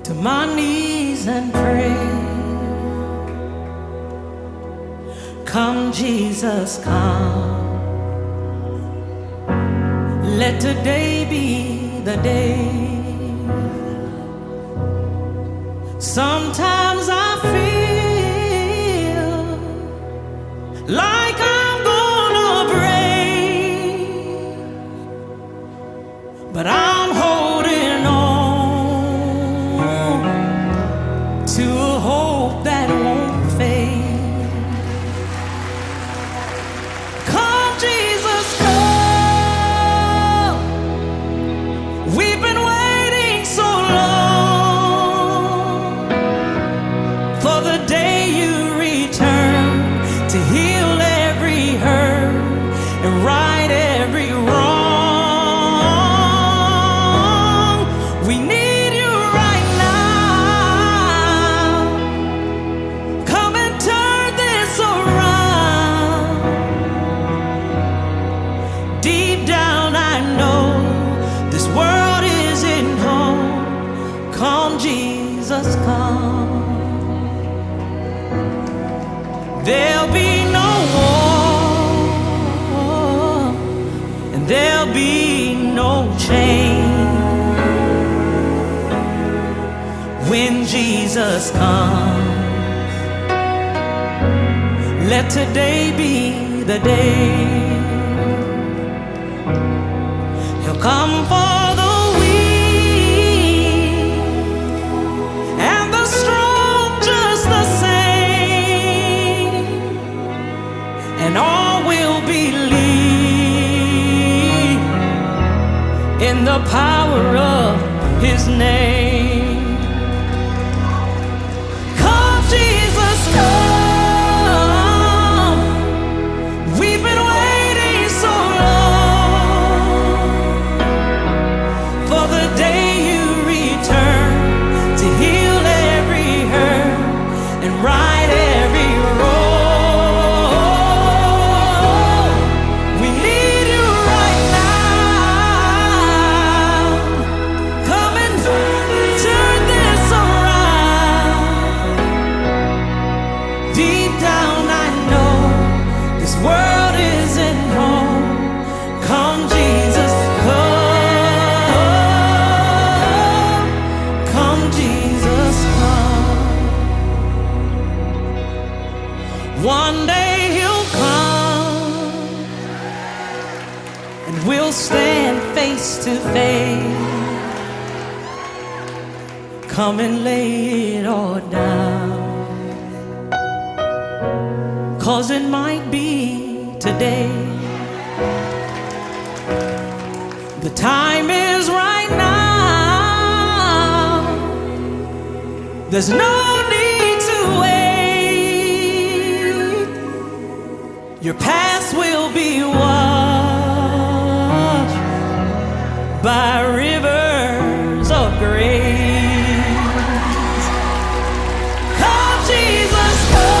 to my knees and pray. Come, Jesus, come. Let today be the day. Sometimes I feel like I'm gonna break, but I'm holding on to a hope that won't fade. Come, Jesus, come. We've been waiting so long for the day you return to heal every hurt and right every wrong. We need you right now. Come and turn this around. Deep down I know this world isn't home. Come, Jesus, come. There'll be no war, and there'll be no change when Jesus comes. Let today be the day. He'll come for the weak and the strong just the same, and all will believe in the power of His name. Come, Jesus, come. We've been waiting so long for the day you return to heal every hurt and right every wrong. We need you right now. Come and turn this around. Deep down I know this world isn't home. Come, Jesus, come. Come, Jesus, come. One day He'll come and we'll stand face to face. Come and lay it all down, 'cause it might be today. The time is right now. There's no need to wait. Your past will be washed by rivers of grace. Come, Jesus, come.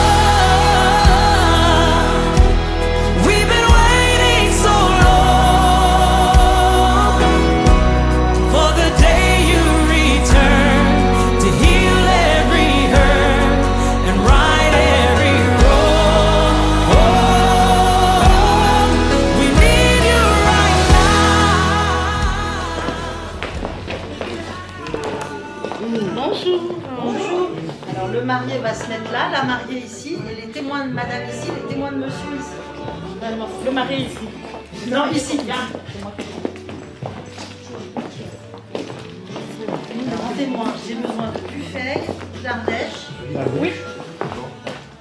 We've been waiting so long for the day you return to heal every hurt and right every wrong. We need you right now. Bonjour. Bonjour. Alors le marié va se mettre là, la mariée ici, et les témoins de madame ici, les témoins de monsieur ici. Le mari ici. Non, ici. Alors en témoin, j'ai besoin de Buffet, d'Ardèche. Oui.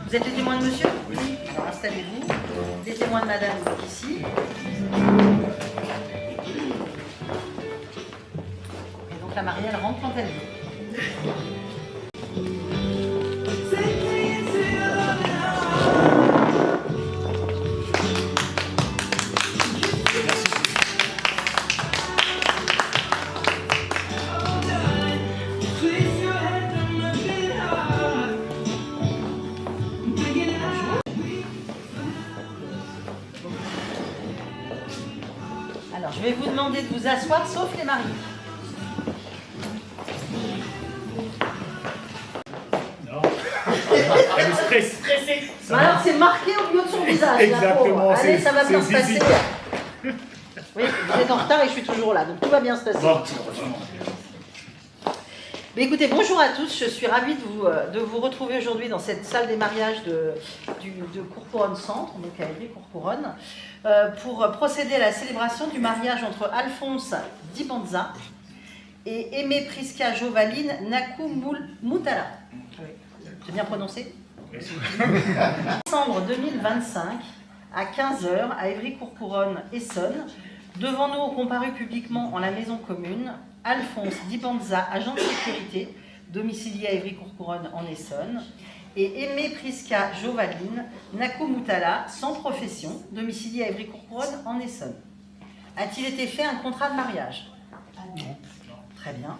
Vous êtes les témoins de monsieur? Oui. Alors installez-vous. Les témoins de madame donc ici. Et donc la mariée, elle rentre quand elle veut. Alors, je vais vous demander de vous asseoir, sauf les mariés. stressé. Alors c'est marqué au milieu de son visage. Exactement, là, allez, c'est- ça va bien c'est se passer. Zizi. Oui, vous êtes en retard et je suis toujours là, donc tout va bien se passer. Bon. Mais écoutez, bonjour à tous, je suis ravie de vous retrouver aujourd'hui dans cette salle des mariages de Courcouronnes Centre, donc à Évry-Courcouronnes, pour procéder à la célébration du mariage entre Alphonse Dibanza et Aimé Prisca Jovaline Nakou-Moutala. J'ai bien prononcé ? Décembre 2025, à 15h, à Évry-Courcouronnes, Essonne, devant nous ont comparu publiquement en la maison commune Alphonse Dibanza, agent de sécurité, domicilié à Évry-Courcouronnes en Essonne, et Aimé Prisca Jovaline Nakou-Moutala, sans profession, domicilié à Évry-Courcouronnes en Essonne. A-t-il été fait un contrat de mariage ? Non. Très bien.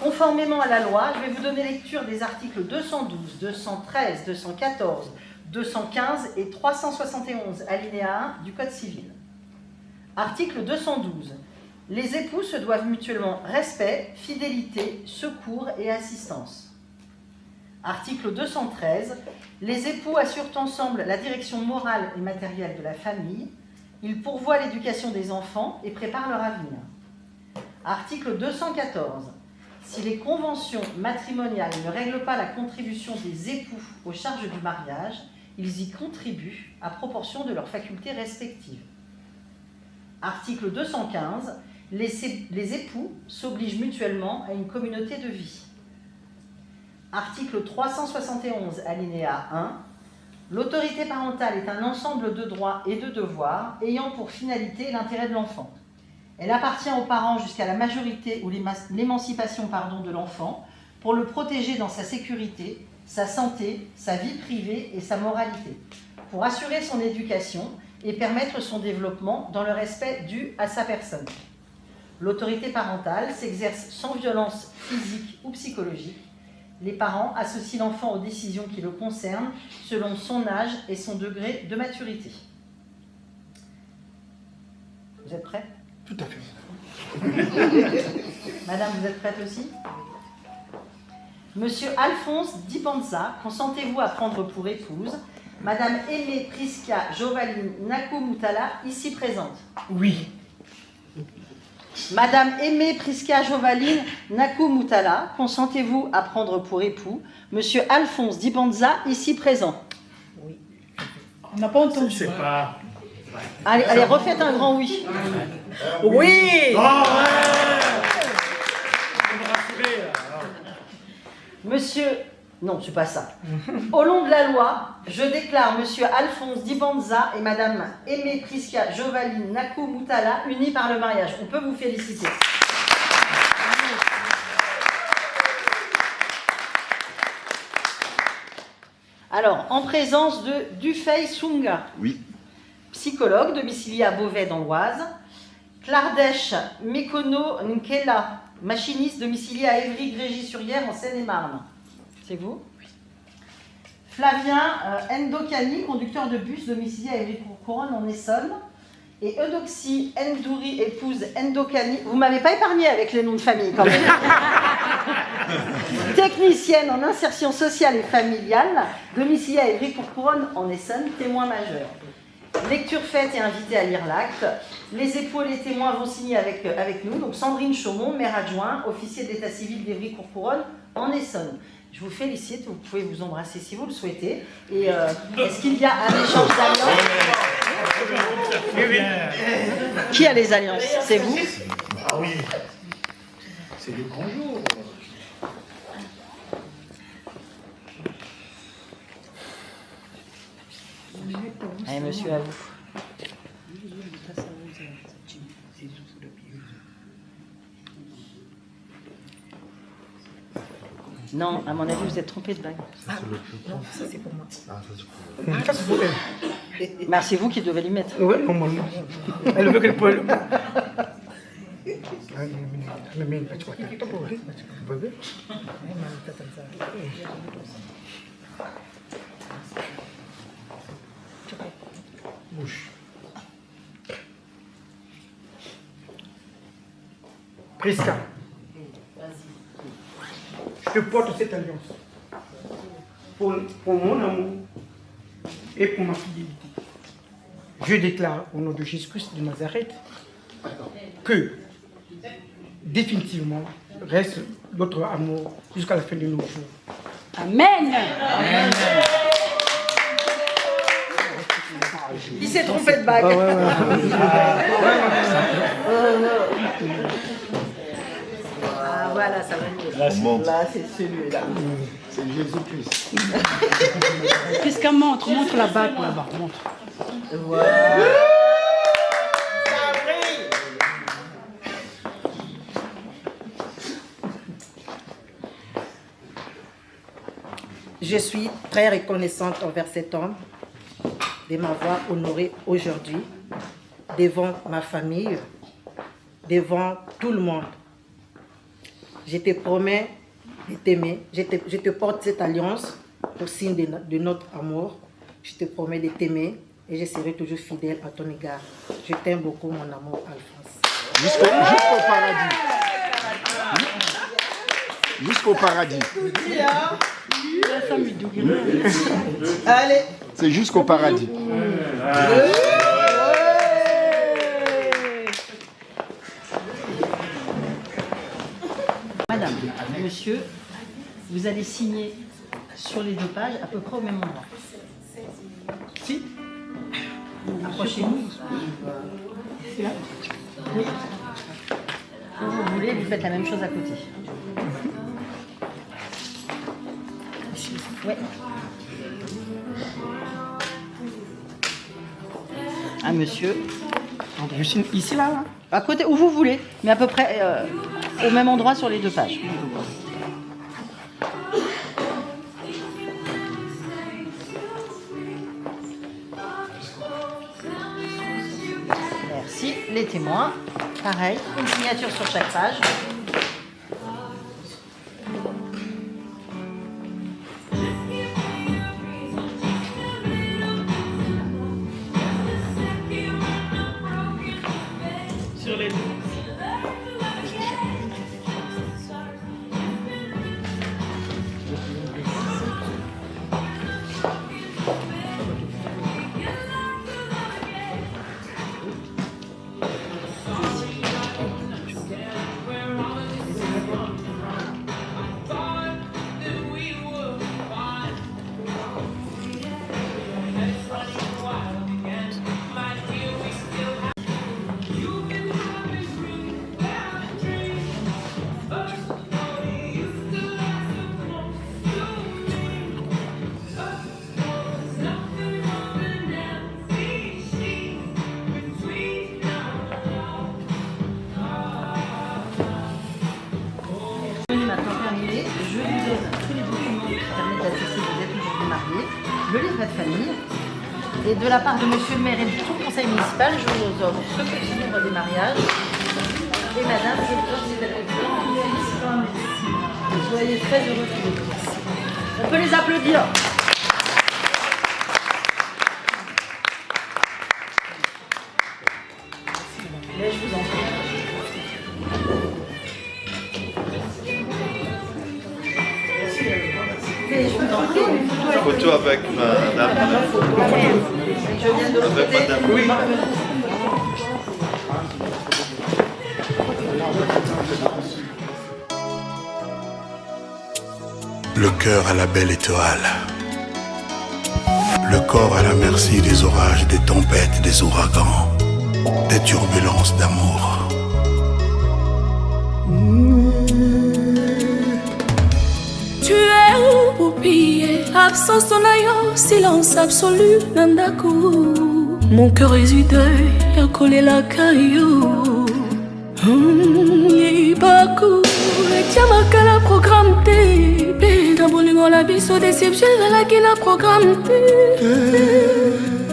Conformément à la loi, je vais vous donner lecture des articles 212, 213, 214, 215 et 371, alinéa 1 du Code civil. Article 212. Les époux se doivent mutuellement respect, fidélité, secours et assistance. Article 213. Les époux assurent ensemble la direction morale et matérielle de la famille. Ils pourvoient l'éducation des enfants et préparent leur avenir. Article 214. Si les conventions matrimoniales ne règlent pas la contribution des époux aux charges du mariage, ils y contribuent à proportion de leurs facultés respectives. Article 215. Les époux s'obligent mutuellement à une communauté de vie. Article 371, alinéa 1. L'autorité parentale est un ensemble de droits et de devoirs ayant pour finalité l'intérêt de l'enfant. Elle appartient aux parents jusqu'à la majorité ou l'émancipation de l'enfant pour le protéger dans sa sécurité, sa santé, sa vie privée et sa moralité, pour assurer son éducation et permettre son développement dans le respect dû à sa personne. L'autorité parentale s'exerce sans violence physique ou psychologique. Les parents associent l'enfant aux décisions qui le concernent selon son âge et son degré de maturité. Vous êtes prêts ? Tout à fait. Madame, vous êtes prête aussi ? Monsieur Alphonse Dibanza, consentez-vous à prendre pour épouse Madame Aimé Prisca Jovaline Nakou-Moutala, ici présente ? Oui. Madame Aimé Prisca Jovaline Nakou-Moutala, consentez-vous à prendre pour époux Monsieur Alphonse Dibanza, ici présent ? Oui. On n'a pas entendu. C'est pas... Allez, refaites un grand oui. Oui. Oh ouais. Vous me rassurez, là. Monsieur... Non, c'est pas ça. Au nom de la loi, je déclare Monsieur Alphonse Dibanza et Madame Aimé Prisca Jovaline Nakou-Moutala unis par le mariage. On peut vous féliciter. Alors, en présence de Dufay Sunga, Oui. psychologue domicilié à Beauvais dans l'Oise, Clardesh Mekono Nkela, machiniste domicilié à Évry-Grégy-sur-Yerre en Seine-et-Marne. C'est vous ? Oui. Flavien Ndokani, conducteur de bus domicilié à Évry-Courcouronnes en Essonne. Et Eudoxie Ndouri, épouse Ndokani. Vous ne m'avez pas épargné avec les noms de famille quand même. Technicienne en insertion sociale et familiale, domiciliée à Évry-Courcouronnes en Essonne, témoin majeur. Lecture faite et invité à lire l'acte. Les époux et les témoins vont signer avec nous. Donc Sandrine Chaumont, maire adjoint, officier de l'état civil d'Évry-Courcouronnes en Essonne. Je vous félicite, vous pouvez vous embrasser si vous le souhaitez. Et est-ce qu'il y a un échange d'alliances ? Qui a les alliances ? C'est vous ? Ah oui. C'est le grand jour. Allez, monsieur, à vous. Non, à mon avis, vous êtes trompé de bague. Non, ça c'est pour moi. Ah, ça, c'est pour Ça, c'est pour elle. Mais c'est vous qui devez lui mettre. Oui, normalement. Elle veut qu'elle peut... Bouche. Prisca, je te porte cette alliance. pour mon amour et pour ma fidélité. Je déclare au nom de Jésus-Christ de Nazareth que définitivement reste notre amour jusqu'à la fin de nos jours. Amen. Il s'est trompé de bague. Ah, voilà, ça va mieux. Là, c'est celui-là. C'est Jésus-Christ. Puisqu'elle montre la bague là-bas, montre. Voilà. Je suis très reconnaissante envers cet homme de m'avoir honorée aujourd'hui devant ma famille, devant tout le monde. Je te promets de t'aimer. Je te porte cette alliance au signe de notre amour. Je te promets de t'aimer et je serai toujours fidèle à ton égard. Je t'aime beaucoup, mon amour, Alphonse. Jusqu'au paradis. Jusqu'au paradis. Allez. C'est jusqu'au paradis. Madame, monsieur, vous allez signer sur les 2 pages à peu près au même endroit. Si. Approchez-vous. Oui. Si vous voulez, vous faites la même chose à côté. Ouais. Un monsieur. Je suis ici, là. À côté, où vous voulez, mais à peu près au même endroit sur les 2 pages. Merci. Les témoins, pareil, une signature sur chaque page. Le livret de famille. Et de la part de monsieur le maire et de tout le conseil municipal, je vous offre ce petit livre des mariages. Et madame, je vous offre ces félicitations. Soyez très heureux tous les deux. On peut les applaudir. Mais je vous en prie. Et je vous en prie. Photo avec madame. Je viens de l'autre Avec côté. madame. Oui. Le cœur à la belle étoile. Le corps à la merci des orages, des tempêtes, des ouragans, des turbulences d'amour. Tu es où pour piller? Absence ton aïe, silence absolu, nandaku. Mon cœur est du deuil, a collé la caillou. Libaku, Tiamakala programme T. Dans bolingo la biso déception, la qui la programme T.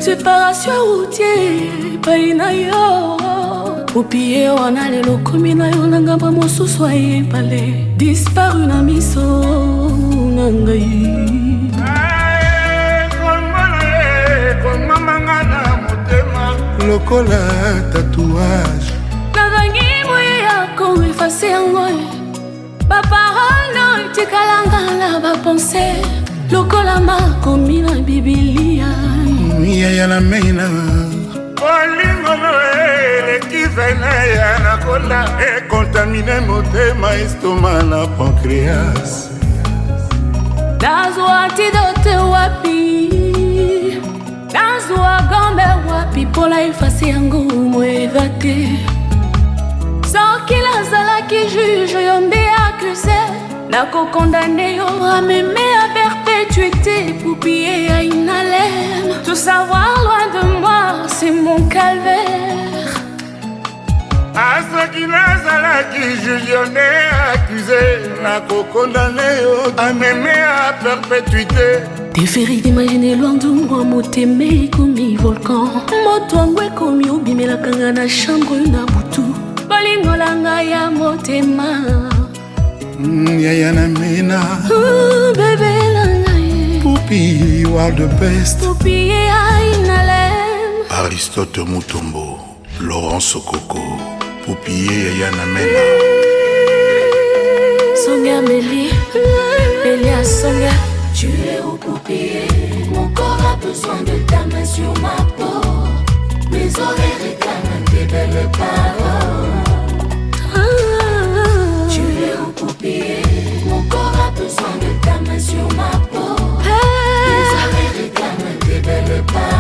Séparation routière, païnayo. Pour piller, on a les locaux, minayo, nangamba, mon sous-soyez palais. Disparu na miso, nangayi. Lokola tatouage. Navangi moya ko effacer yango. Ba parole no tikalanga la ba penser. lokola makomi na Biblia. Yaya na mena bolingono eleki vene ya nakola ekontamine motema estoma na pancreas. Nazwa antidote wapi, nazwa gombe wapi pola efase yango moeva te. Soki nazalaki juge yo nde accusé, nako condamné yo à m'aimer à perpétuité, poupiller à une haleine. Tout savoir loin de moi, c'est mon calvaire. Asoki nazalaki juge yo nde accusé, nako condamné yo à m'aimer à perpétuité. T'es féri d'imaginer loin de moi, motemé comme volcan. Motwango comme obimela kanga na chambre na butu. Bolingo langa ya motema. Yaya na mena Bébé langa ye Pupi, you are the best. Pupi ainalem. Aristote Mutombo, Laurent Sokoko, Pupi Yaya na mena. Songa Mélie, Elia Songa. Tu es au Poupier, mon corps a besoin de ta main sur ma peau. Mes oreilles réclament tes belles paroles. Tu es au Poupier, mon corps a besoin de ta main sur ma peau. Mes oreilles réclament tes belles paroles.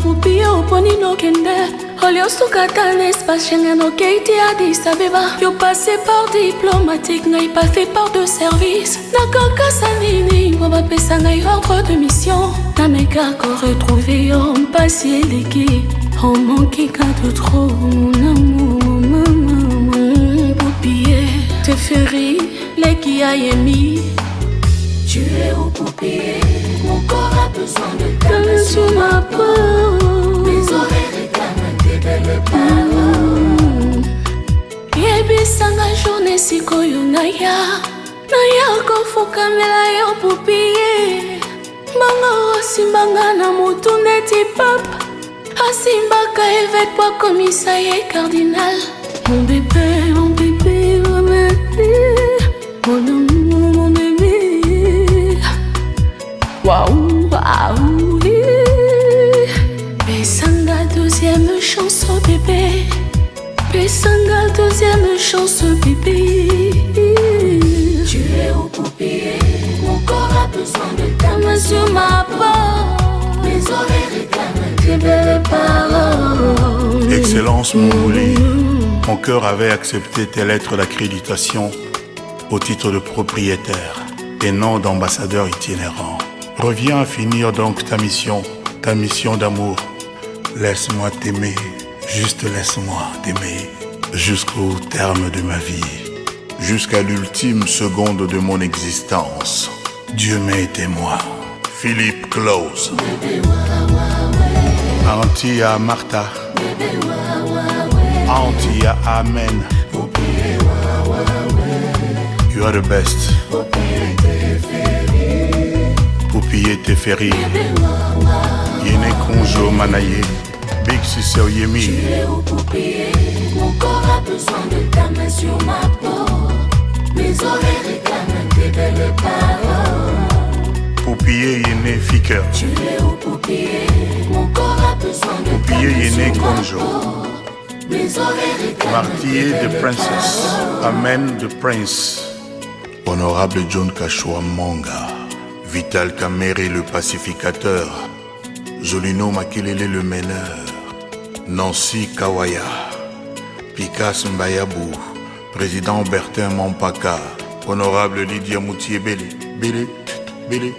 Poupier au poni no kende. Olio sukata l'espace Schengen au Keiti Addis Abeba. Yo passé par diplomatique, n'aille pas fait part de service. Nakaka sanini, waba pesa n'aille ordre de mission. Nameka ko retrouvé en passé l'équipe. On manquait qu'un de trop, mon amour, mon Poupier. T'es féri, les qui a émis. Tu es au Poupier, mon corps a besoin de ta main sur ma peau. Mes oreilles réclament tes belles paroles. Yebisanga journée sikoyo naya, naya kofoka mela yo Poupier. Mbanga osimbanga na mutu neti papa, asimbaka évêque kwa komisa ye cardinal. Mon bébé, mon bébé, mon bébé, mon amour, mon bébé. Waouh, waouh, Pesanga deuxième chance au bébé. Pesanga deuxième chance au bébé. Tu es au Poupier, mon corps a besoin de ta main sur ma peau. Mes oreilles réclament tes belles paroles. Excellence Moumouli, mon cœur avait accepté tes lettres d'accréditation au titre de propriétaire et non d'ambassadeur itinérant. Reviens à finir donc ta mission d'amour. Laisse-moi t'aimer, juste laisse-moi t'aimer, jusqu'au terme de ma vie, jusqu'à l'ultime seconde de mon existence. Dieu m'est témoin. Philippe Close. Antia Martha. Antia Amen. You are the best. Poupier Teferi. Yene Konjo Manaye. Big Sissé Oyemi. Tu es au Poupier, mon corps a besoin de ta main sur ma peau. Mes oreilles réclament tes belles paroles. Poupier Yene Fiker. Tu es au Poupier, mon corps a besoin de ta Poupier main Yene sur ma Konjo. peau. Mes oreilles réclament Martyr the Princess. Amen the Prince. Honorable John Kashua Monga. Vital Kamere le pacificateur. Zolino Makelele le meneur. Nancy Kawaya. Pikas Mbayabou. Président Bertin Mampaka. Honorable Lydia Moutier Bélé. Bélé. Bélé.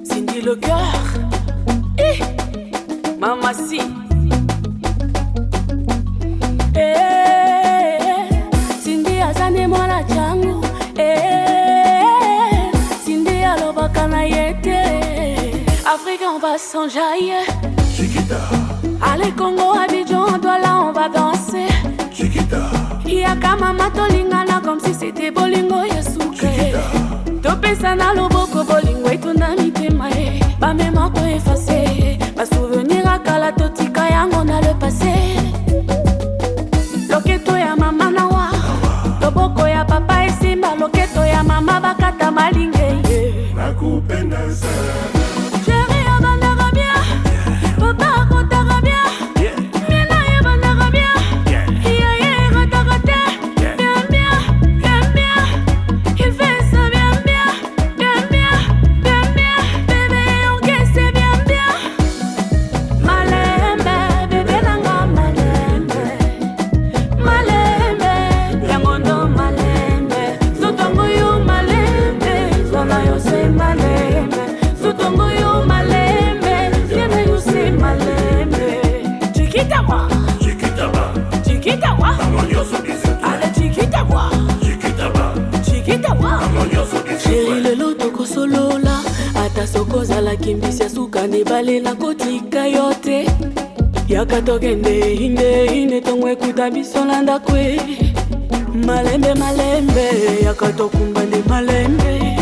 Cindy le cœur. Maman si. Cindy azane mwana changu. Cindy alobaka na yete. Afrique on va s'enjailler. Chiquita. Allez Congo, Abidjan, Douala, on va danser. Chiquita. Yaka mama tolingana comme si c'était bolingo yasuke. Topesa na loboko bolingo etuna mitema e. Ba mémoire to effacé. Ba souvenir akala totika yango na le passé. Loketo ya mama nawa. Loboko ya papa esimba loketo ya mama. Solola ata sokozala kimbisi suka nebale na kotika yote yakatokende inde tongwe kuta biso na ndakwe malembe yakatokumbande malembe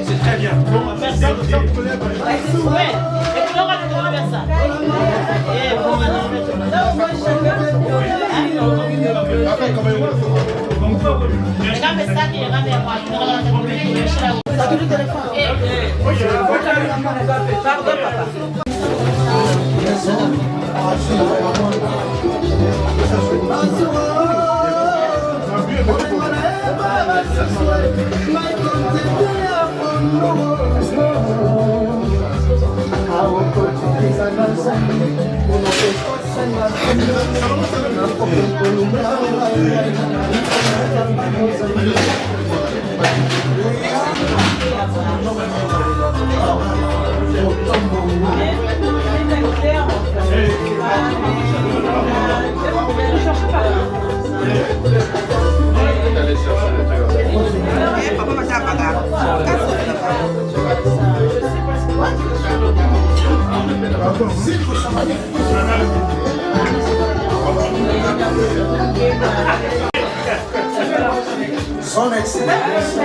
C'est très bien. Pardon, papa. Papa va pagar. Son Excellence.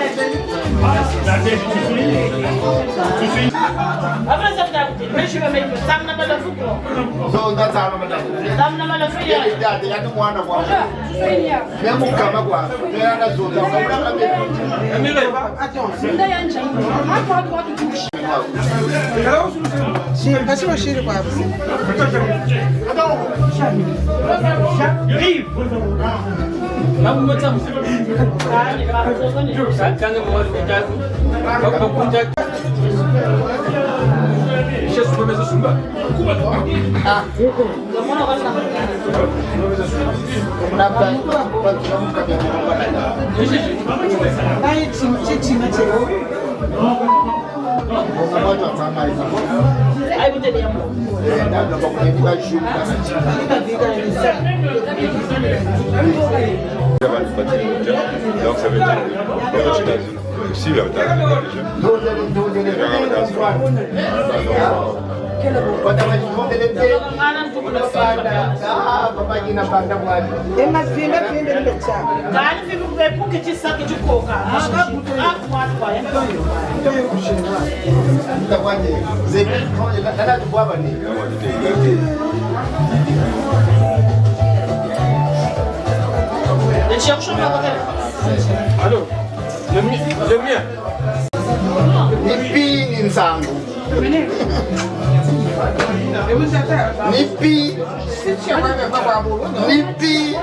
Donc ça veut dire si le Allô, le mien. Nipi Nsango. Nipi. Nipi.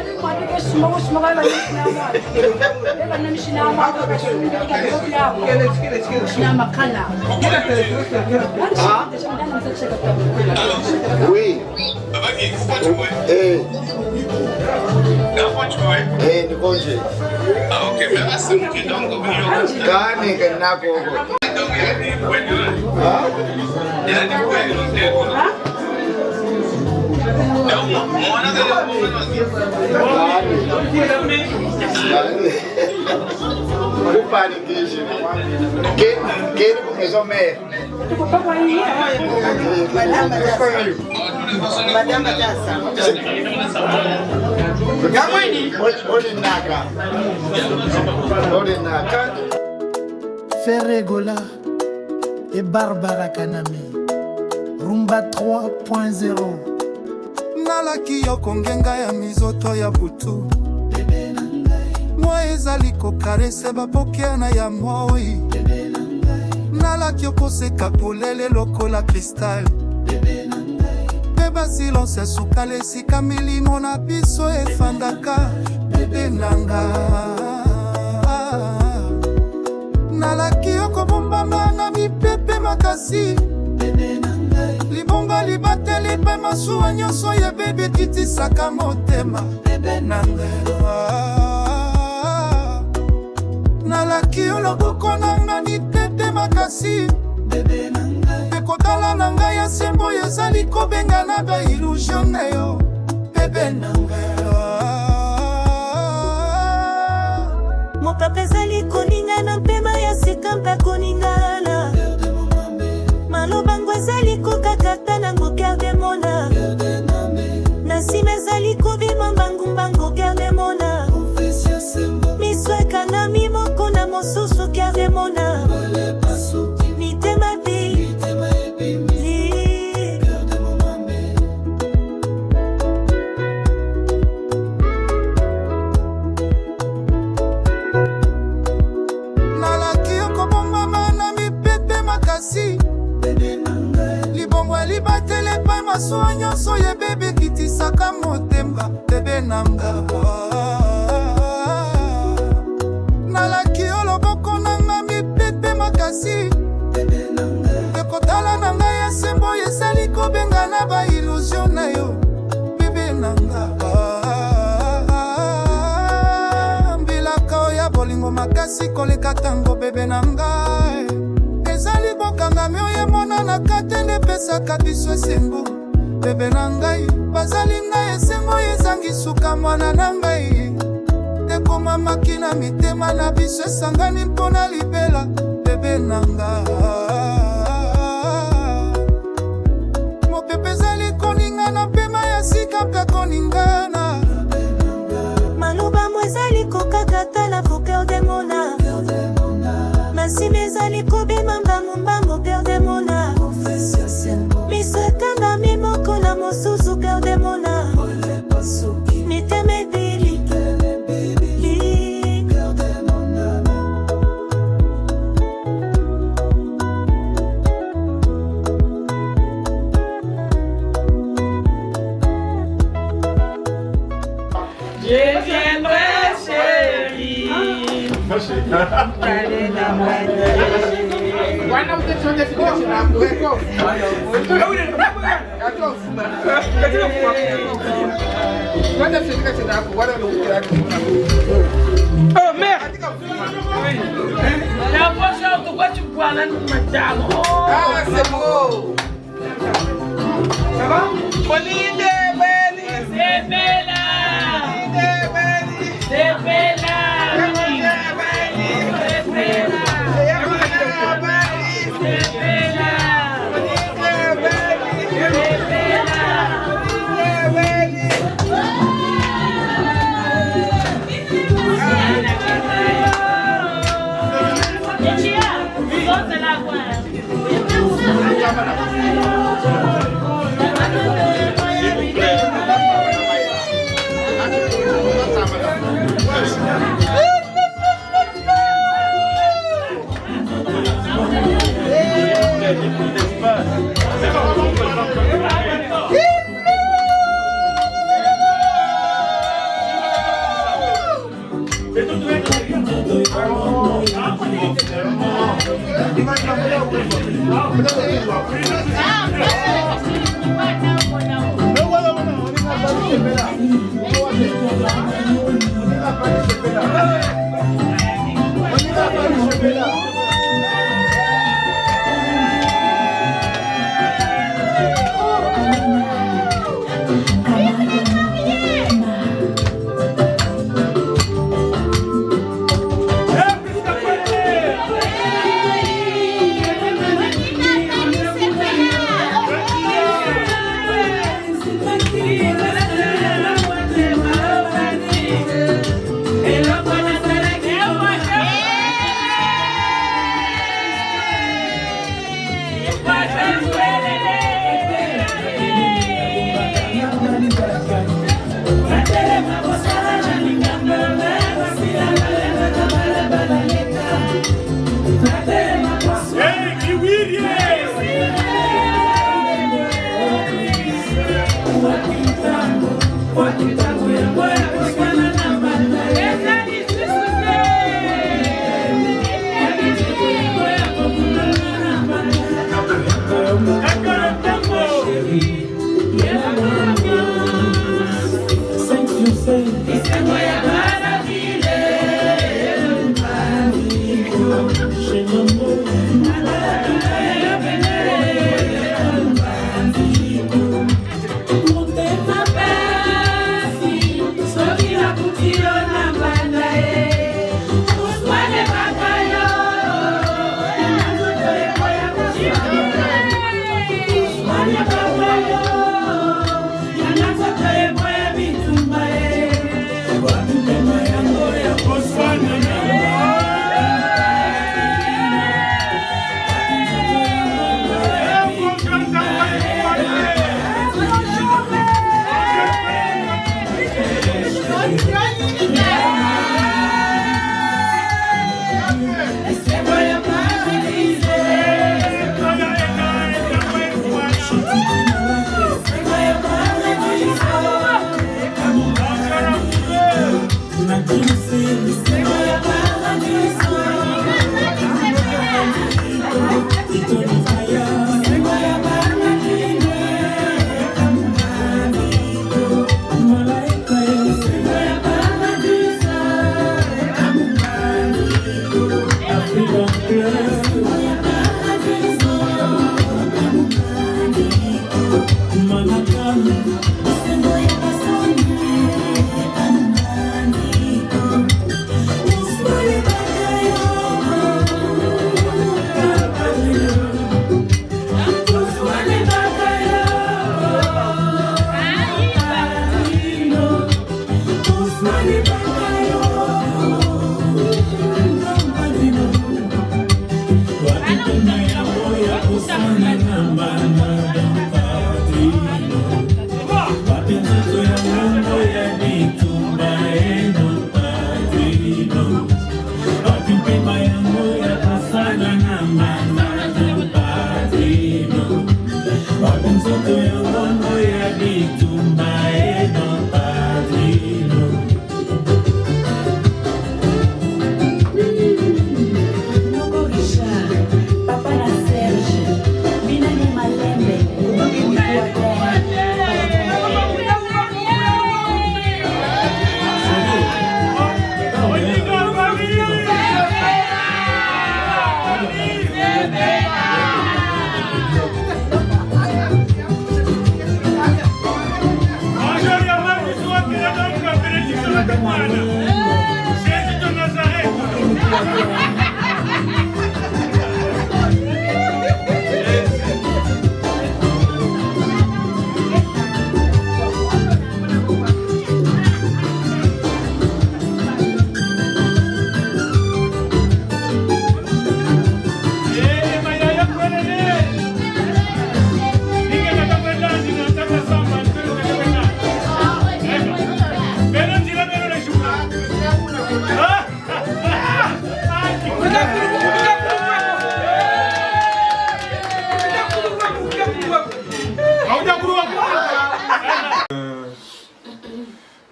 Oui. Ni konje. ok, mais là c'est qui donc Kani kanako. Quem começou mesmo? Madame Adassa. Ferregola et Barbara Kanami. Rumba 3.0. Nalaki yo kongenga ya mizoto ya butu. Moi ezali kokarese bapokeana ya moi. Nalaki okoseka polele lokola cristal. Beba silence esukala esika milimo na biso efandaka. Bebe nanga. Nalaki yo kobombama na mipepe makasi. Libonga libateli pe masuwa nyonso ya bebe titisaka motema. Bebe nanga. Nalaki yo loboko nanga nitete makasi. Bebe nanga. Ekotala nanga ya sembo ezali kobenga na ba illusion na yo. Bebe nanga. Mopapa ezali koninga na mpema ya sika mpa koningana. Malobango ezali kokakata na ngoker de mona. Na nsima ezali kobima mbangumba masuwa nyonso yebebe ekitisaka motema bebe nanga nalaki yo loboko nanga mipepe makasi ekotala na ngai ya sembo ezali kobenga na bailuzio na yo bebe nanga mbilaka oya bolingo makasi koleka tango bebe nanga ezali bokangami oyo emonanaka te nde epesaka biso esengo bebe na ngai bazali ngai esengo ezangi suka mwana na ngai ekomamaki na mitema na biso esangani mpona libela bebe na nga mopepe ezali koningana mpema ya sika mpe koningana maloba mo ezali kokakatala ko cœur de mona masime ezali kobima mbamombango cœur de mona miso ekangami moko na mosusu cœur de mona mitema ebili Je viendrai chérie. Wana utachonja fikira na kuweko. Wana fikira tena hapo wala unakuja hapo. Oh merde. La prochaine pourquoi tu bois là madame. Ah c'est beau. Ça va? Bonne C'est bella. C'est bella.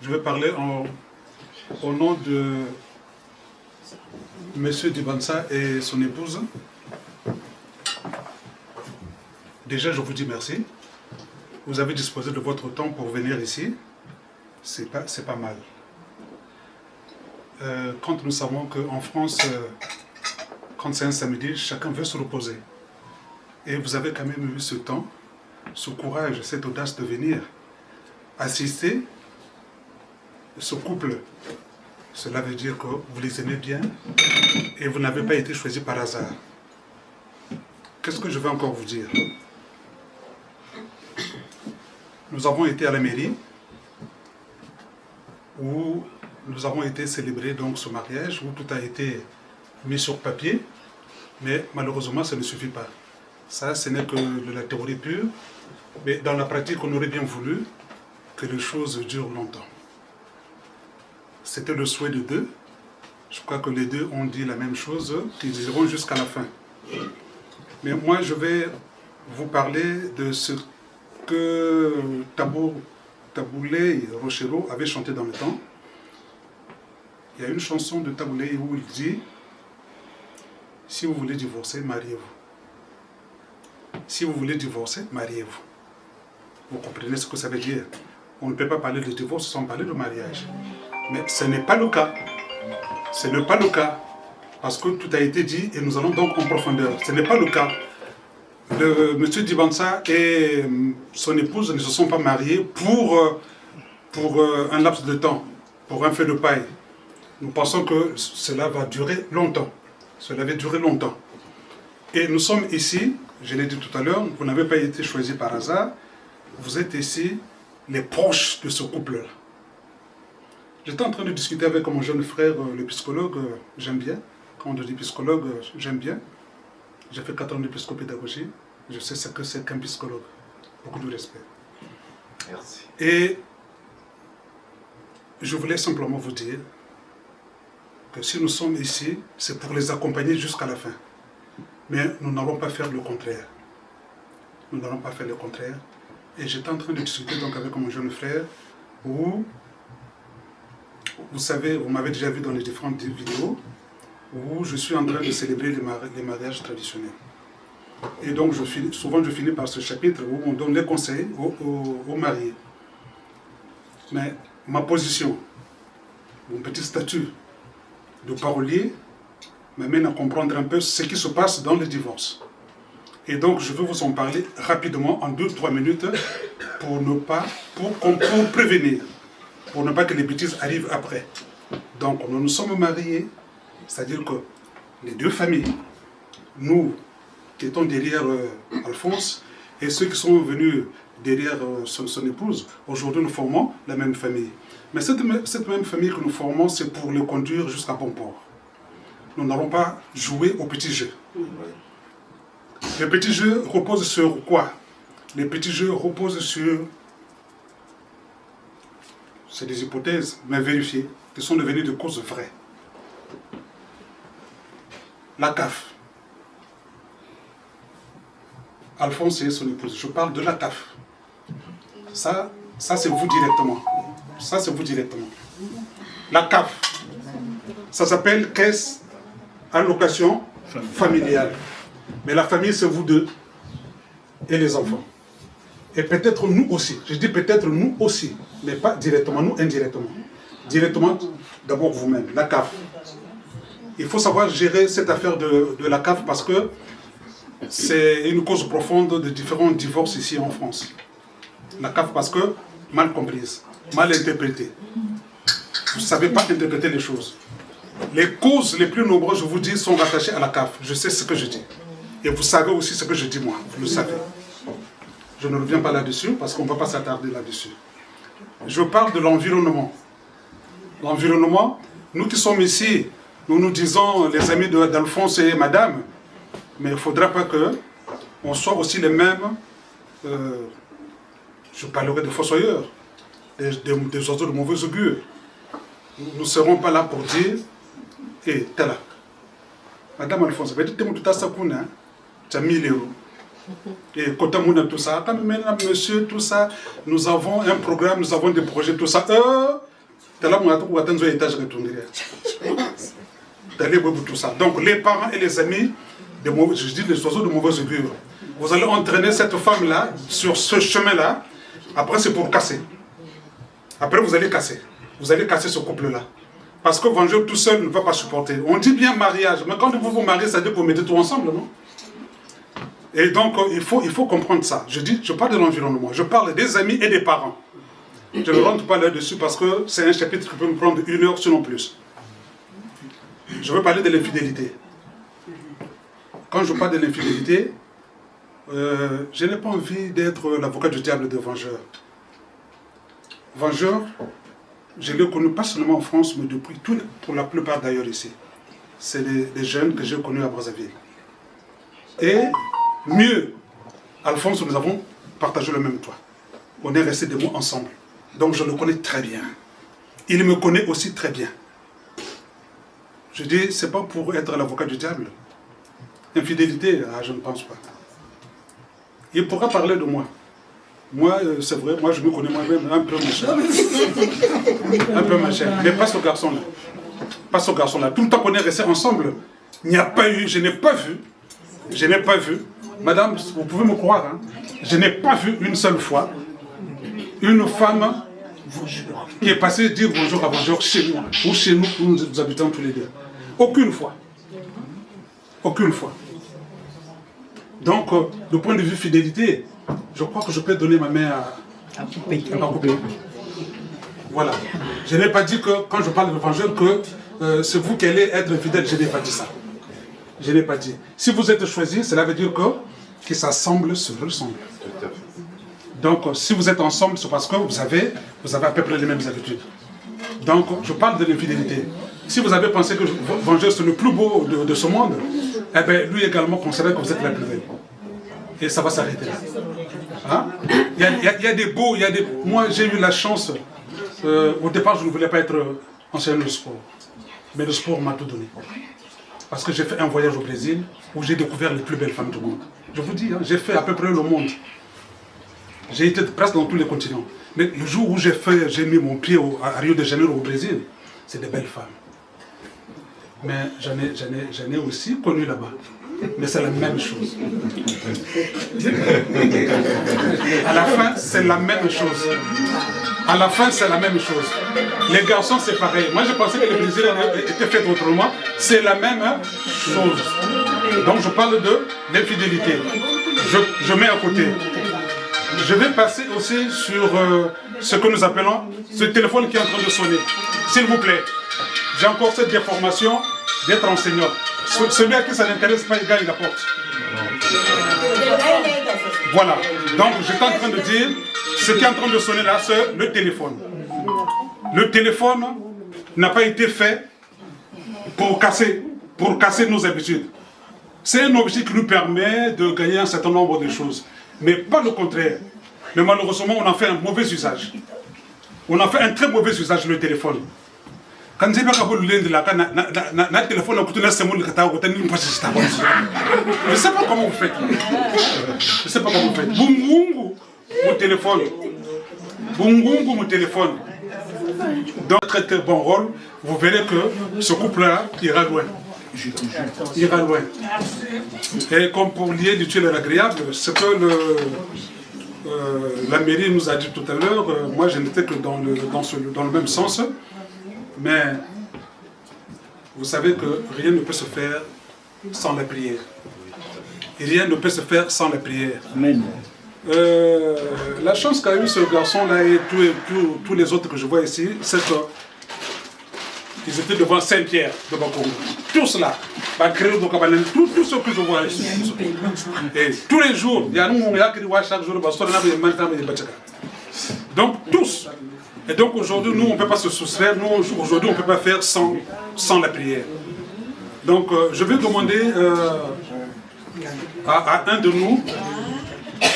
Je vais parler au nom de M. Dibanza et son épouse. Déjà, je vous dis merci. Vous avez disposé de votre temps pour venir ici. C'est pas mal. Quand nous savons qu'en France, quand c'est un samedi, chacun veut se reposer. Et vous avez quand même eu ce temps, ce courage, cette audace de venir assister ce couple. Cela veut dire que vous les aimez bien et vous n'avez pas été choisi par hasard. Qu'est-ce que je vais encore vous dire? Nous avons été à la mairie où nous avons été célébrer donc ce mariage, où tout a été mis sur papier, mais malheureusement ça ne suffit pas. Ça, ce n'est que de la théorie pure, mais dans la pratique, on aurait bien voulu que les choses durent longtemps. C'était le souhait de deux. Je crois que les deux ont dit la même chose, qu'ils iront jusqu'à la fin. Mais moi, je vais vous parler de ce que Taboulé Rochero avait chanté dans le temps. Il y a une chanson de Taboulé où il dit « Si vous voulez divorcer, mariez-vous. Si vous voulez divorcer, mariez-vous. » Vous comprenez ce que ça veut dire? On ne peut pas parler de divorce sans parler de mariage. Mais ce n'est pas le cas. Ce n'est pas le cas. Parce que tout a été dit et nous allons donc en profondeur. Ce n'est pas le cas. M. Dibanza et son épouse ne se sont pas mariés pour un laps de temps, pour un feu de paille. Nous pensons que cela va durer longtemps. Cela va durer longtemps. Et nous sommes ici, je l'ai dit tout à l'heure, vous n'avez pas été choisi par hasard. Vous êtes ici les proches de ce couple-là. J'étais en train de discuter avec mon jeune frère, le psychologue, j'aime bien. Quand on dit psychologue, j'aime bien. J'ai fait 4 ans de psychopédagogie. Je sais ce que c'est qu'un psychologue. Beaucoup de respect. Merci. Et je voulais simplement vous dire que si nous sommes ici, c'est pour les accompagner jusqu'à la fin. Mais nous n'allons pas faire le contraire. Nous n'allons pas faire le contraire. Et j'étais en train de discuter donc avec mon jeune frère où, vous savez, vous m'avez déjà vu dans les différentes vidéos, où je suis en train de célébrer les mariages traditionnels. Et donc souvent je finis par ce chapitre où on donne les conseils aux mariés. Mais ma position, mon petit statut de parolier m'amène à comprendre un peu ce qui se passe dans le divorce. Et donc je vais vous en parler rapidement en 2-3 minutes pour prévenir, pour ne pas que les bêtises arrivent après. Donc nous nous sommes mariés, c'est-à-dire que les deux familles, nous qui étions derrière Alphonse et ceux qui sont venus derrière son épouse, aujourd'hui nous formons la même famille. Mais cette même famille que nous formons, c'est pour le conduire jusqu'à bon port. Nous n'allons pas jouer au petit jeu. Le petit jeu repose sur quoi? Les petits jeux reposent sur, c'est des hypothèses, mais vérifiées, qui sont devenues des causes vraies. La CAF. Alphonse et son épouse. Je parle de la CAF. Ça c'est vous directement. Ça, c'est vous directement. La CAF. Ça s'appelle Caisse Allocation Familiale. Mais la famille, c'est vous deux et les enfants. Et peut-être nous aussi. Je dis peut-être nous aussi, mais pas directement, nous indirectement. Directement, d'abord vous-même, la CAF. Il faut savoir gérer cette affaire de la CAF parce que c'est une cause profonde de différents divorces ici en France. La CAF parce que mal comprise, mal interprétée. Vous ne savez pas interpréter les choses. Les causes les plus nombreuses, je vous dis, sont rattachées à la CAF. Je sais ce que je dis. Et vous savez aussi ce que je dis moi. Vous le savez. Je ne reviens pas là-dessus parce qu'on ne va pas s'attarder là-dessus. Je parle de l'environnement. L'environnement, nous qui sommes ici, nous nous disons les amis d'Alphonse et Madame, mais il ne faudra pas qu'on soit aussi les mêmes, je parlerai de fossoyeurs, des oiseaux de mauvais augure. Nous ne serons pas là pour dire, hé, t'es là. Madame Alphonse, vous dites que tu as ça, tu as 1000 euros. Et quand on a tout ça, quand maintenant, monsieur, tout ça, nous avons un programme, nous avons des projets, tout ça. T'es là, on a atteint un étage retourné. Tout ça. Donc les parents et les amis, je dis les oiseaux de mauvaise augure, vous allez entraîner cette femme-là sur ce chemin-là. Après, c'est pour casser. Après, vous allez casser. Vous allez casser ce couple-là. Parce que vengeur tout seul ne va pas supporter. On dit bien mariage, mais quand vous vous mariez, ça veut dire que vous mettez tout ensemble, non? Et donc, il faut comprendre ça. Je parle de l'environnement, je parle des amis et des parents. Je ne rentre pas là-dessus parce que c'est un chapitre qui peut me prendre 1 heure, sinon plus. Je veux parler de l'infidélité. Quand je parle de l'infidélité, je n'ai pas envie d'être l'avocat du diable de Vengeur. Vengeur, je l'ai connu pas seulement en France, mais depuis pour la plupart d'ailleurs ici. C'est des jeunes que j'ai connus à Brazzaville. Et mieux, Alphonse, nous avons partagé le même toit. On est restés des mois ensemble. Donc je le connais très bien. Il me connaît aussi très bien. Je dis, c'est pas pour être l'avocat du diable. Infidélité, je ne pense pas. Il pourra parler de moi. Moi, c'est vrai, moi je me connais moi-même un peu machin. Un peu machin. Mais pas ce garçon-là. Pas ce garçon-là. Tout le temps qu'on est restés ensemble, il n'y a pas eu, je n'ai pas vu, madame, vous pouvez me croire, hein, je n'ai pas vu une seule fois une femme qui est passée dire bonjour à bonjour chez moi, ou chez nous, où nous habitons tous les deux. Aucune fois. Aucune fois. Donc, du point de vue fidélité, je crois que je peux donner ma main à couper. Voilà. Je n'ai pas dit que, quand je parle de vengeur, que c'est vous qui allez être fidèle. Je n'ai pas dit ça. Je n'ai pas dit. Si vous êtes choisi, cela veut dire que ça semble se ressemble. Donc, si vous êtes ensemble, c'est parce que vous avez à peu près les mêmes habitudes. Donc, je parle de l'infidélité. Si vous avez pensé que Vengeur c'est le plus beau de ce monde, eh bien, lui également considère que vous êtes la plus belle. Et ça va s'arrêter là. Hein? Il y a des beaux, il y a des... Moi, j'ai eu la chance, au départ, je ne voulais pas être enseignant de sport. Mais le sport m'a tout donné. Parce que j'ai fait un voyage au Brésil où j'ai découvert les plus belles femmes du monde. Je vous dis, hein, j'ai fait à peu près le monde. J'ai été presque dans tous les continents. Mais le jour où j'ai mis mon pied à Rio de Janeiro au Brésil, c'est des belles femmes. Mais j'en ai aussi connu là-bas. Mais c'est la même chose. À la fin, c'est la même chose. À la fin, c'est la même chose. Les garçons, c'est pareil. Moi, je pensais que les Brésiliens étaient faits autrement. C'est la même chose. Donc, je parle de l'infidélité. Je mets à côté. je vais passer aussi sur ce que nous appelons ce téléphone qui est en train de sonner. S'il vous plaît, j'ai encore cette déformation d'être enseignant. Celui à qui ça n'intéresse pas, il gagne la porte. Voilà. Donc, j'étais en train de dire, ce qui est en train de sonner là, c'est le téléphone. Le téléphone n'a pas été fait pour casser nos habitudes. C'est un objet qui nous permet de gagner un certain nombre de choses, mais pas le contraire. Mais malheureusement, on en fait un mauvais usage. On en fait un très mauvais usage, le téléphone. Quand j'ai pas le téléphone, je ne sais pas comment vous faites. Je ne sais pas comment vous faites. Bungungu, mon téléphone. Bungungu, mon téléphone. Dans un très très bon rôle, vous verrez que ce couple-là ira loin. Ira loin. Et comme pour lier l'utile à l'agréable, ce que la mairie nous a dit tout à l'heure, moi je n'étais que dans le même sens. Mais vous savez que rien ne peut se faire sans la prière. Rien ne peut se faire sans la prière. Amen. La chance qu'a eu ce garçon-là et tous les autres que je vois ici, c'est qu'ils étaient devant Saint-Pierre de Bakongo. Tous là, tout ce que je vois ici. Et tous les jours, il y a un qui voit chaque jour, donc tous. Et donc aujourd'hui, nous, on ne peut pas se soustraire, nous, aujourd'hui, on ne peut pas faire sans la prière. Donc je vais demander à un de nous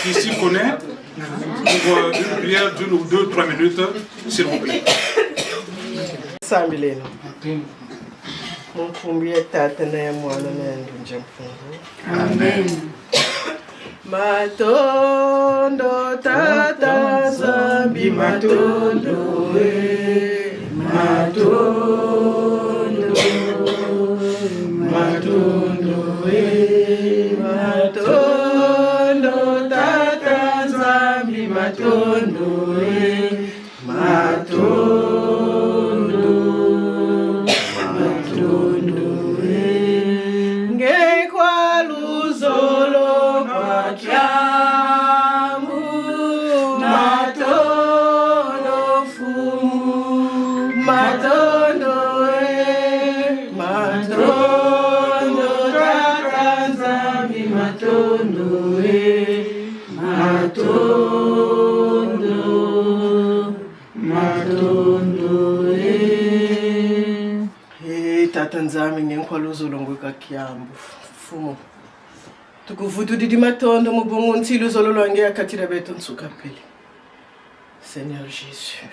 qui s'y connaît pour une prière d'une ou 2-3 minutes, s'il vous plaît. Sambileno. Mumfumbi tata na mwana na ndunja mfungu. Amen. Matondo tata zambi matondo matondo matondo tata zambi matondo Tanzami ngenkwalozo longoka kyambu fumo tukuvudu didi matondo mubongo ntilo zololwange akatira beto nsuka pele. Seigneur Jésus,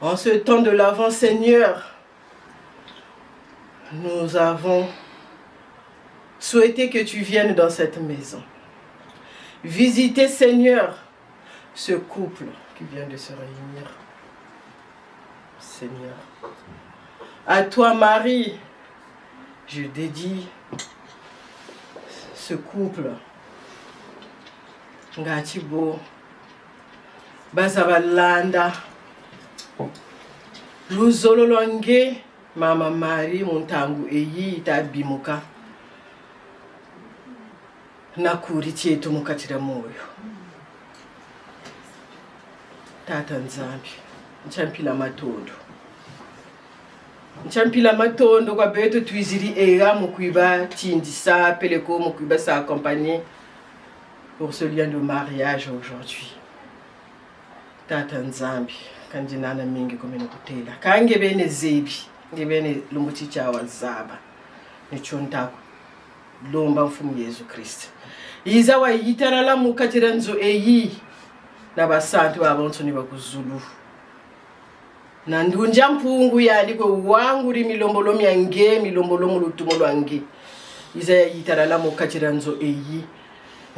en ce temps de l'Avent, Seigneur, nous avons souhaité que tu viennes dans cette maison. Visiter, Seigneur, ce couple qui vient de se réunir. Seigneur, à toi, Marie, je dédie ce couple. Ngatibo, Bazabalanda, Luzololonge, Mama Marie, Montangu, Eyi, Tabimuka, Nakuriti, Tomukatira Moyo, Tata Nzambi, Nchampila Matondo. Nchampila matondo kwa beto tuiziri era mukuiba tindisa peleko mukuiba sa accompagner pour ce lien de mariage aujourd'hui. Tata Nzambi kanjinana mingi komene kutela kange bene zebi ngebene lumbuti chawa zaba nichontako lomba mfumu Yesu Kristo iza wa yitarala mukatira nzo eyi nabasantu babonsoni bakuzulu na ndunja mpungu yali kwe wangu ri milombolo myange milombolo mulutumo lwange iza yitarala mukatira nzo eyi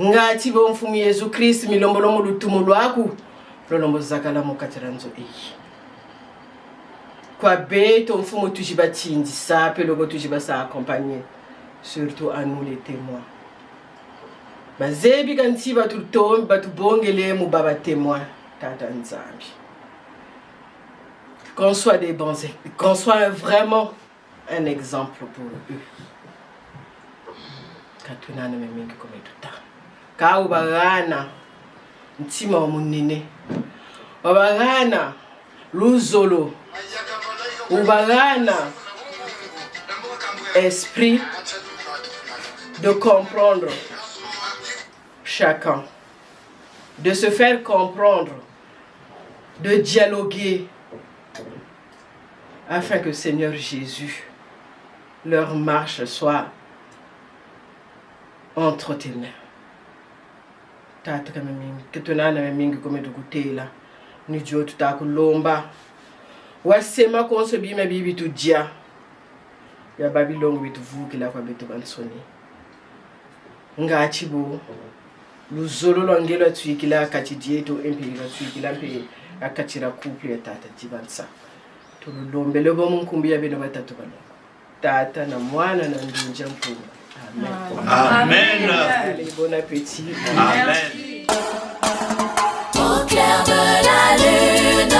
ngati bo mfumu Yesu Kristo milombolo mulutumo lwaku lolombo zakala mukatira nzo eyi kwa beto mfumu tujibatindi sape logo tujibasa accompagner surtout à nous les témoins bazebi kanti batutombi batubongele mu baba témoin Tata Nzambi. Qu'on soit des bons, qu'on soit vraiment un exemple pour eux. Katuna na mingi comme tout ça. Kaubarana ntima wa munene wabagana luzolo ubagana esprit de comprendre chacun, de se faire comprendre, de dialoguer afin que Seigneur Jésus, leur marche soit entre tes mains. Tata kama mingi, ketonana mingi kome tukutela, ni jo tutakulomba. Wasema konso bima bibi tudia. Ya Babylon bituvukila kwa betu bansoni. Ngachibo. Luzolo lwangelo tuikila katidie to empiri tuikila mpe akatira couple ya tata jibansa. Tululombe lobo munkumbi ya beno batatu bano. Tata na mwana na ndinja mpunga. Amen. Amen. Allez, bon appétit. Amen. Au clair de la lune,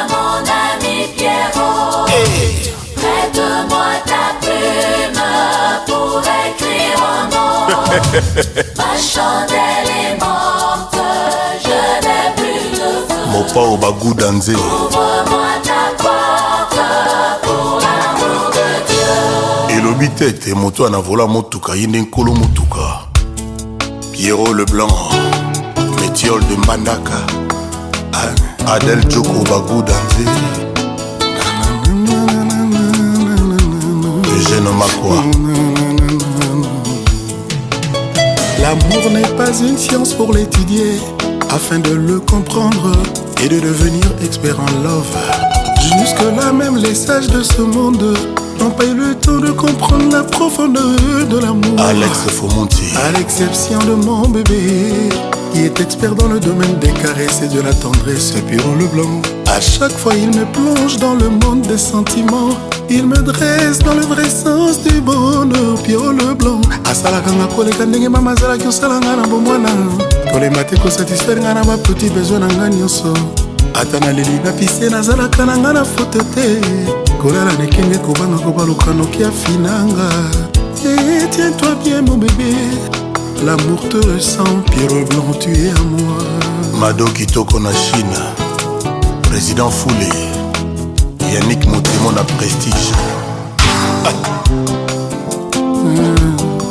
mon ami Pierrot, prête-moi ta plume pour écrire un mot. Ma chandelle est morte, je n'ai plus de feu. Mopa au bagou danze. Ouvre-moi ta porte pour l'amour de Dieu. Elobi tete moto anavola motuka yinde nkolo motuka. Pierrot Leblanc, Métiole de Mbandaka, Adel Djoko bagou danze. Eugène Makwa. L'amour n'est pas une science pour l'étudier, afin de le comprendre et de devenir expert en love. Jusque-là, même les sages de ce monde n'ont pas eu le temps de comprendre la profondeur de l'amour. Alex Fomonti. À l'exception de mon bébé, qui est expert dans le domaine des caresses et de la tendresse, Pierrot Leblanc. À chaque fois, il me plonge dans le monde des sentiments. Il me dresse dans le vrai sens du bonheur, Pierrot Leblanc. Asalaka nga koleka ndenge mama azalaki osala nga na bomwana kolema te kosatisfaire nga na bapetit besoin na nga nyonso. Ata naleli na pise nazalaka na nga na foto te kolala nekenge kobanga kobaluka noki afinanga. Et tiens-toi bien mon bébé, l'amour te ressent, Pierrot Leblanc, tu es à moi. Mado Kitoko na Chine, Président Foulé, Yannick Motémon à Prestige.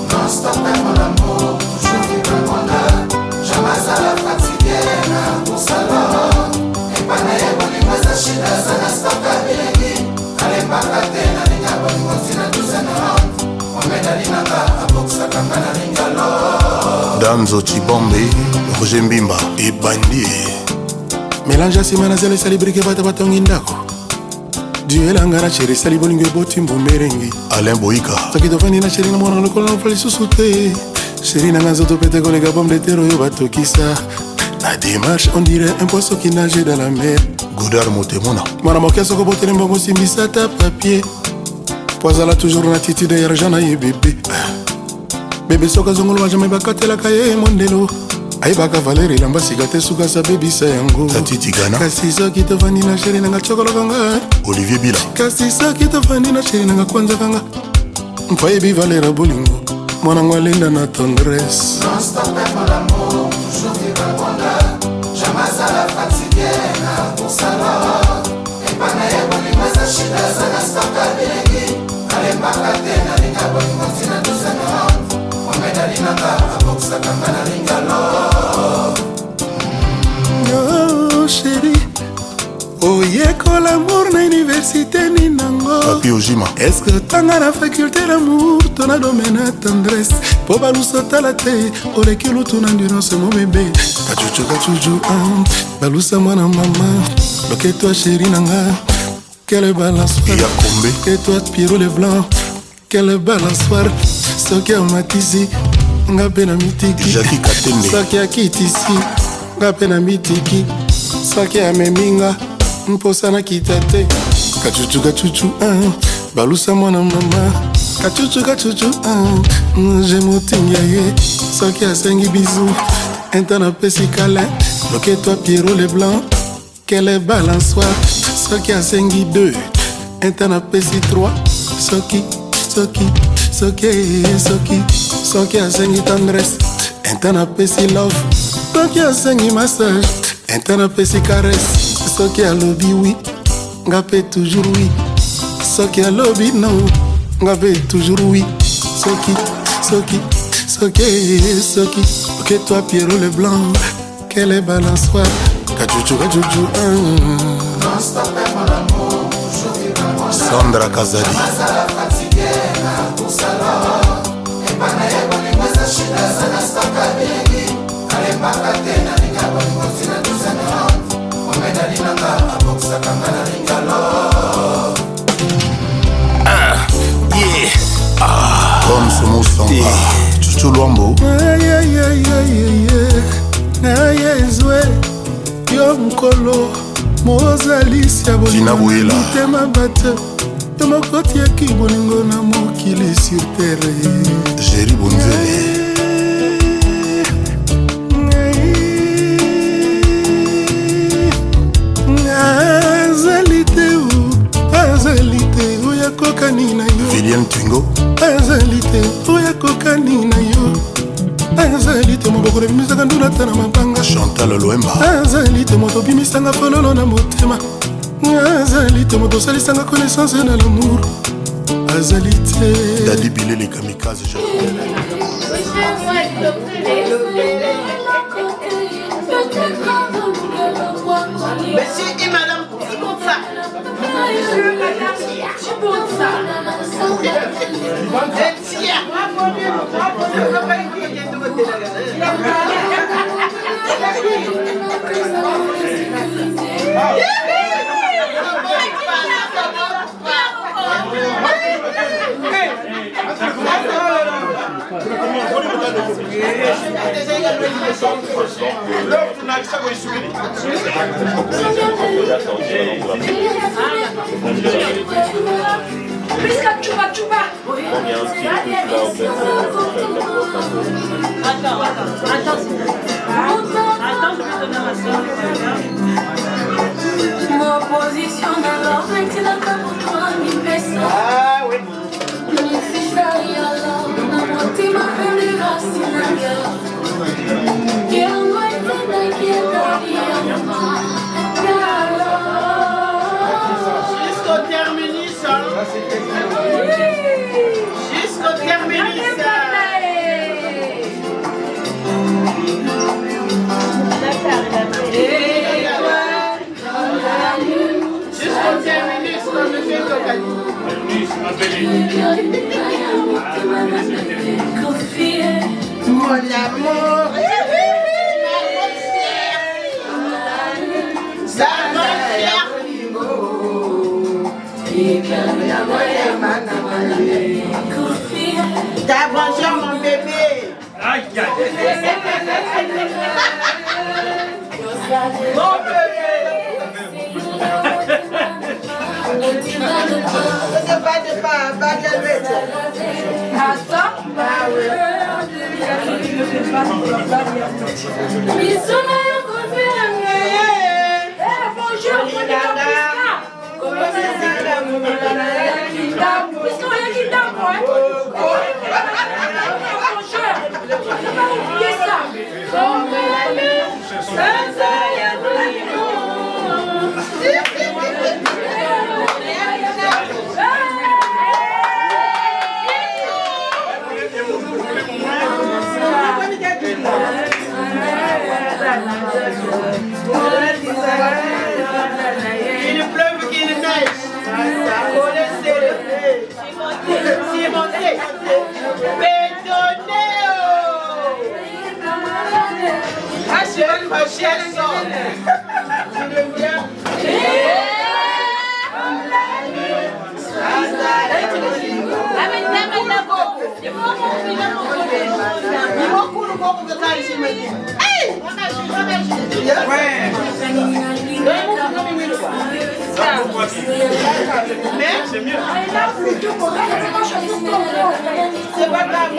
Non stop mon amour, toujours vivre mon âme. Jamais à la fatiguer, na kusala. Et pas naïe, bon les mois à Chine, ça n'a stop à Bilengi. Allez pas cater, na ligne à bon continent, tout ça n'a. On met la ligne à boxa, comme na ligne à l'eau. Danzo Chibombe, Roger Mbimba et Bandi. Mélange à Simana Zelle Salibrique Bata Batongi Ndako. Duel Angara Chéri Salibolingue Botimbo Merengue. Alain Boïka. Taki Tofani na Chéri Namona le colon fali sous-souté. Chéri Nangazoto Pete Kolega Bombe de Terro Yobato Kissa. La démarche on dirait un poisson qui nageait dans la mer. Goudar Motemona. Mwana Mokia Soko Botelem Bongo Simbisa ta papier. Poisala toujours en attitude et argent à bébé. Bébé Soka Zongolo jamais bakate la kaye mondelo. Aibaka Valeri lamba sigate suka sa baby sayango. Tati Tigana. Kasi soki tofani na Chéri nanga chokolo kanga. Olivier Bila. Kasi soki tofani na Chéri nanga kwanza kanga. Mpaibi Valera Bolingo. Mwana ngwalinda na tendresse. Non stop mon amour, toujours vivre mon âme. Jamais à la fatiguer, na kusala. Et pas naïe, bon les mois à Chine, ça n'a stop à Bilengi. Allez pas cater, na ligne à bon continent, tout ça n'a. On met la ligne à boxa, comme na ligne à l'eau. Oh chérie, oh yeko l'amour na université ni nango. Papi Ojima. Est-ce que tanga na faculté d'amour, ton a domaine à tendresse. Po balusa talate, oleki lutu na endurance mon bébé. Kachuchu, balusa mwana mama. Loke toi chérie nanga, quelle balançoire. Yakombe. Que toi Pierrot Leblanc, quelle balançoire. Soki a matisi, nga pena mitiki. Jackie Katende. Soki a kitisi, nga pena mitiki. Soki a meminga, mposa na kitate. Kachuchu, balusa mwana mama. Kachuchu, je motinga ye. Soki a sengi bisou, intana pesi câlin. Loke toi Pierrot Leblanc, quelle balançoire. Soki a sengi 2, intana pesi 3. Soki a sengi tendresse, intana pesi love. soki asengi massage ente napesi caresse soki alobi wi nga mpe toujours wi soki alobi non nga mpe toujours wi soki ok toi Pierrot le blanc quelle est balançoire kachuchu Sandra Kazali Comme Soumoussonga Chuchu Luambo nayezwe yo mokolo mozalisi ya bolitema bato yo mokoti ya kibolingo na mokili sur terre Géry Bunzele azali te oya kokani na yo Villiam Twingo azali te oya kokani na yo azali te moboko ebimisaka nduna ta na mabanga Chantal Loemba azali te moto obimisanga fololo na motema azali te moto osalisanga connaissance na lamour azali te Dadi Bilele Kamikaze Monsieur et madame, c'est pour ça. C'est pour ça. Ma position dans leur c'est la pour toi, mi pesa. Ah oui. Si ça y a là, na motima pendera sinaga. Quiero muerte quiero Jusqu'au terminus. Jusqu'au terminus. Jusqu'au terminus, comme le fait mon amour, ça ta bonjour mon bébé. Mon bébé. Il pleuve qu'il neige. Cimenté. Bétonné. Ah, je vais me chercher ça. Tu le viens. C'est mieux. C'est pas grave.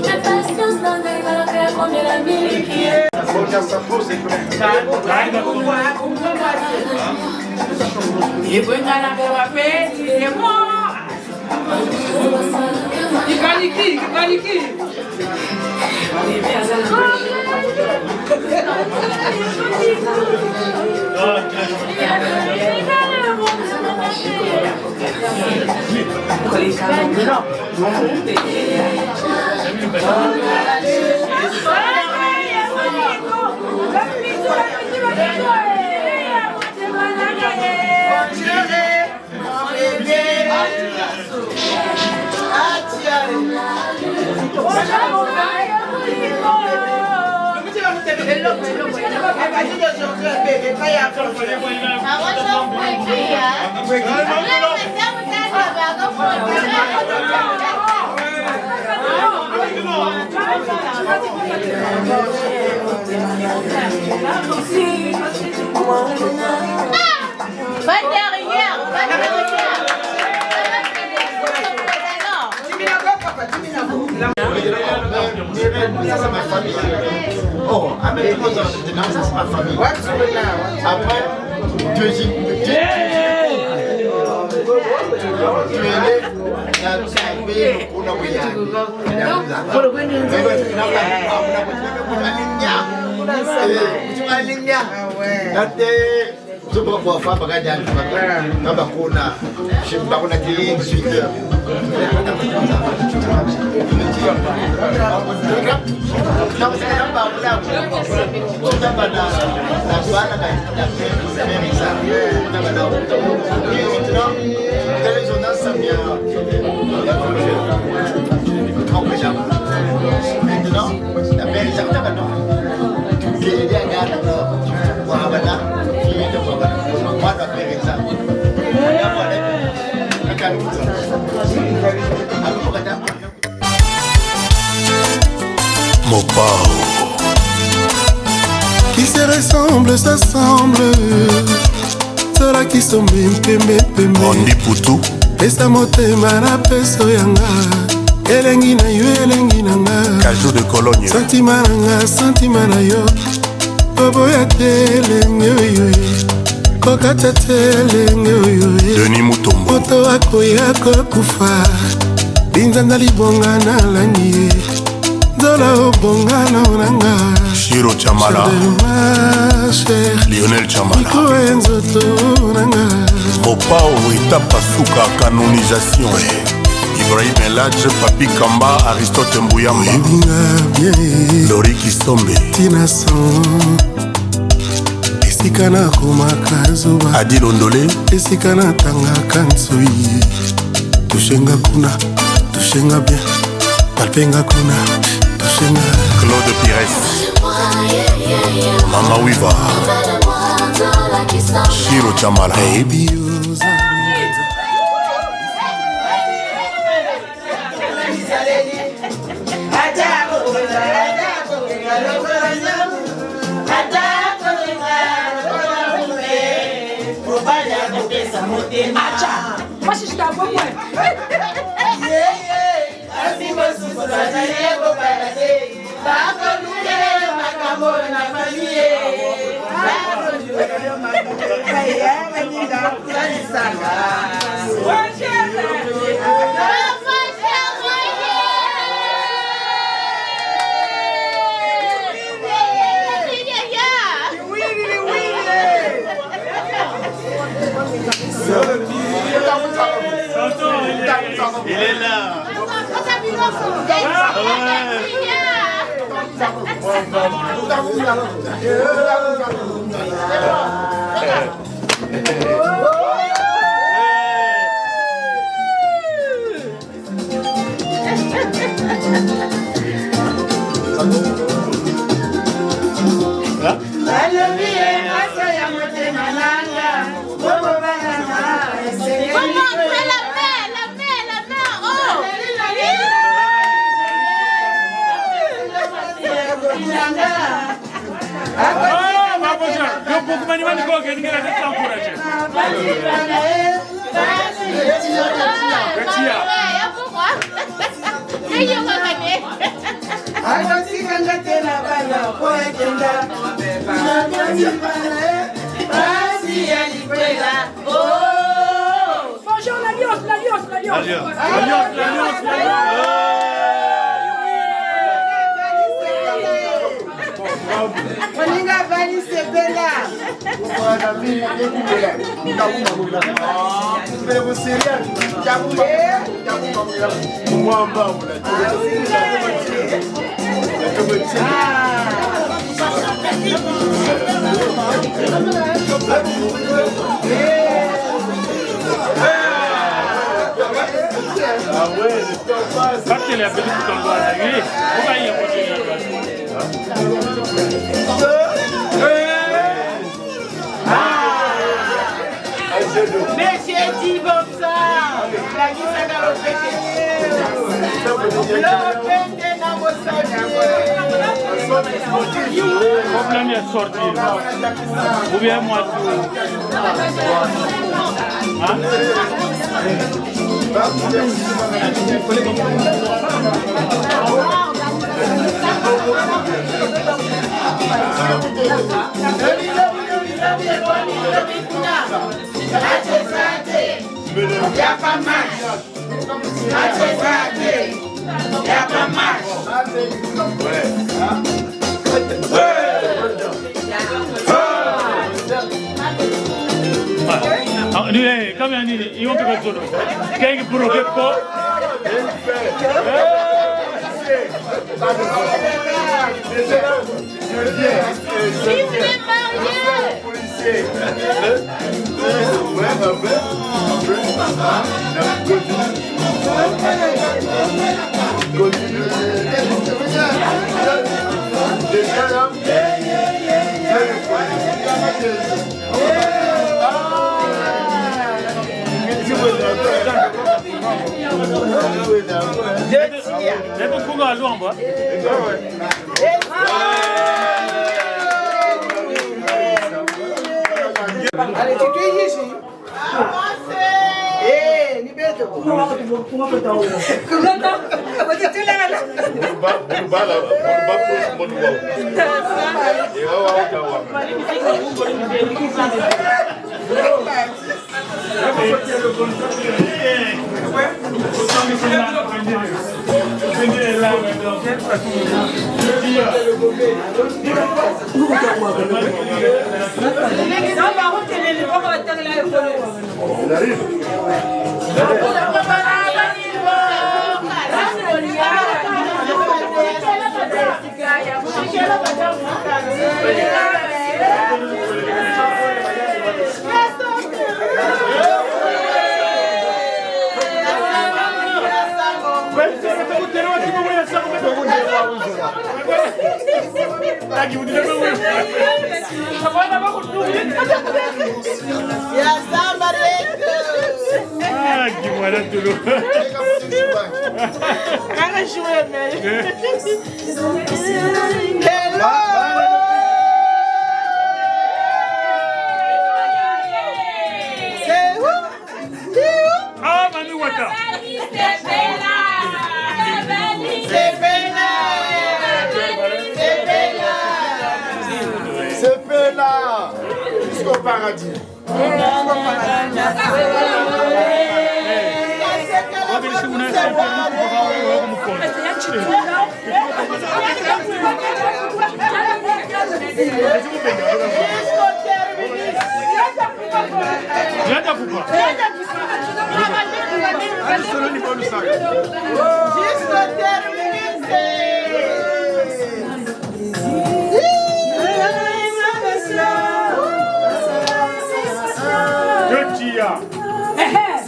La patience dans les Va derrière, va derrière. Ça c'est ma famille. Oh, avec moi ça c'est ma famille. Après, deuxième. Mopao qui se ressemble s'assemble, ceux qui sont pembe Ondi Poutou pesa motema na peso yanga elengi na yo elengi na nga Cajou de Cologne santima na nga santima na yo boboya telenge oyo kokata telenge oyo Denis Mutombo moto akoya kokufa binzanza libonga na langi nzola obonga na onanga Shiro Chamala Lionel Chamala Mopao étape suka canonisation Ibrahim Eladj Papi Kamba Aristote Mbouyamba Lori Kisombe Tina Son esika na komaka zoba Adil Ondole esika na tangaka nsoi tushenga kuna tushenga bien palpenga kuna tushenga Claude Pires Mama Wiva Shiro Chamala Acha, moi si je t'avoue moi. Il est là. Bonjour l'alliance. Moninga Bali Sebela. Parce qu'il est appelé pour ton doigt, pourquoi il y a pas Monsieur Dibonsa, la Gisana le problème est sorti. Ou bien moi Y'a pas marche. Y'a pas marche. Come on, you want to go to Kang Puroko? Allez, tu es ici. Eh, libère-toi. Jusqu'au paradis.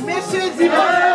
Monsieur Zimmer.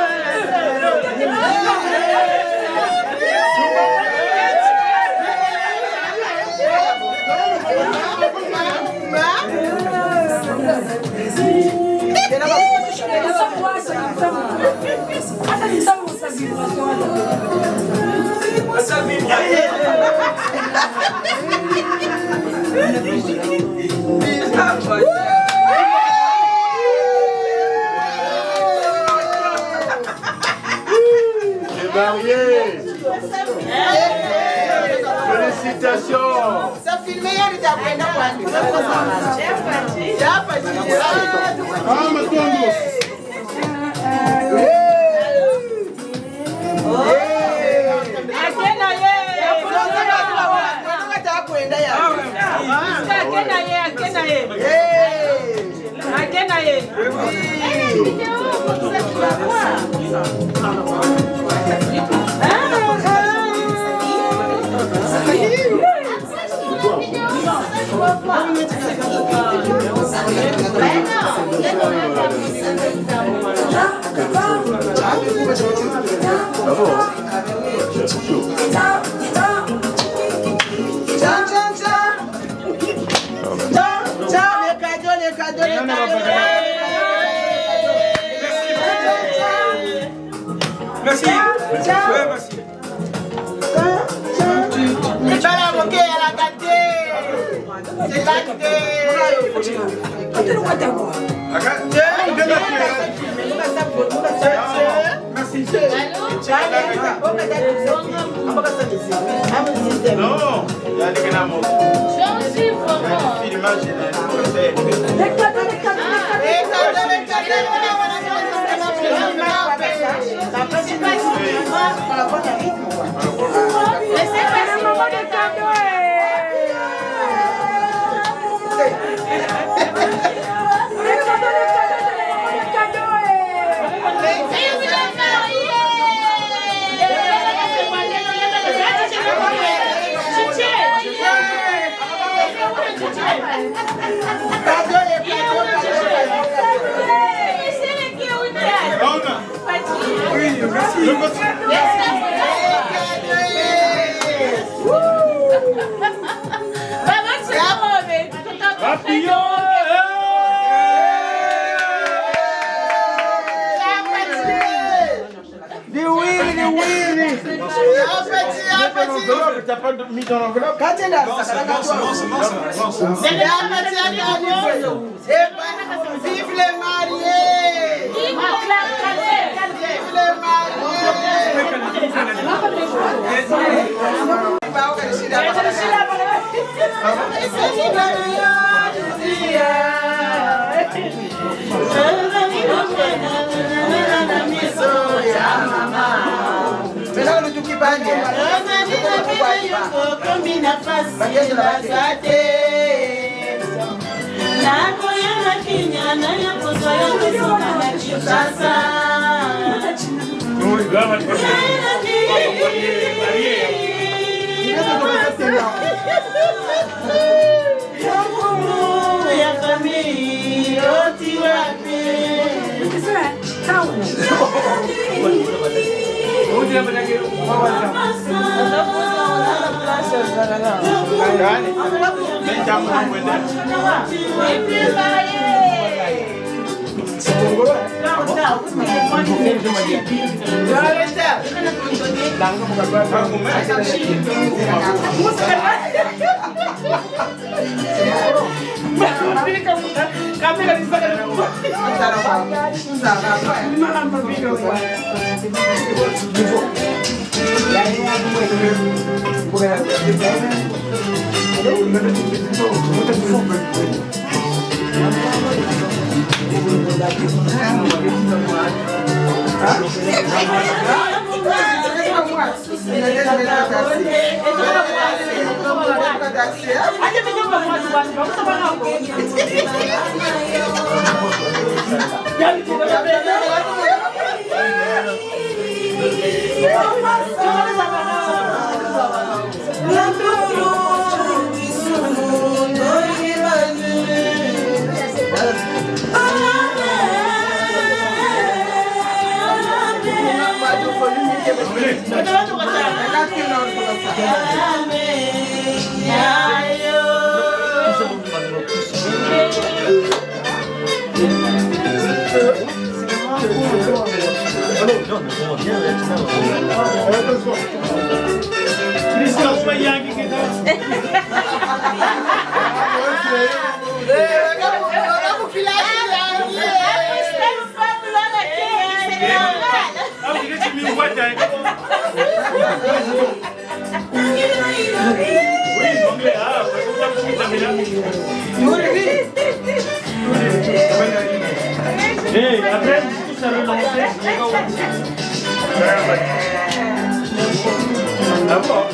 T'as pas mis dans l'enveloppe? Vive les mariés! Vive les Après, tout ça relancé. D'abord.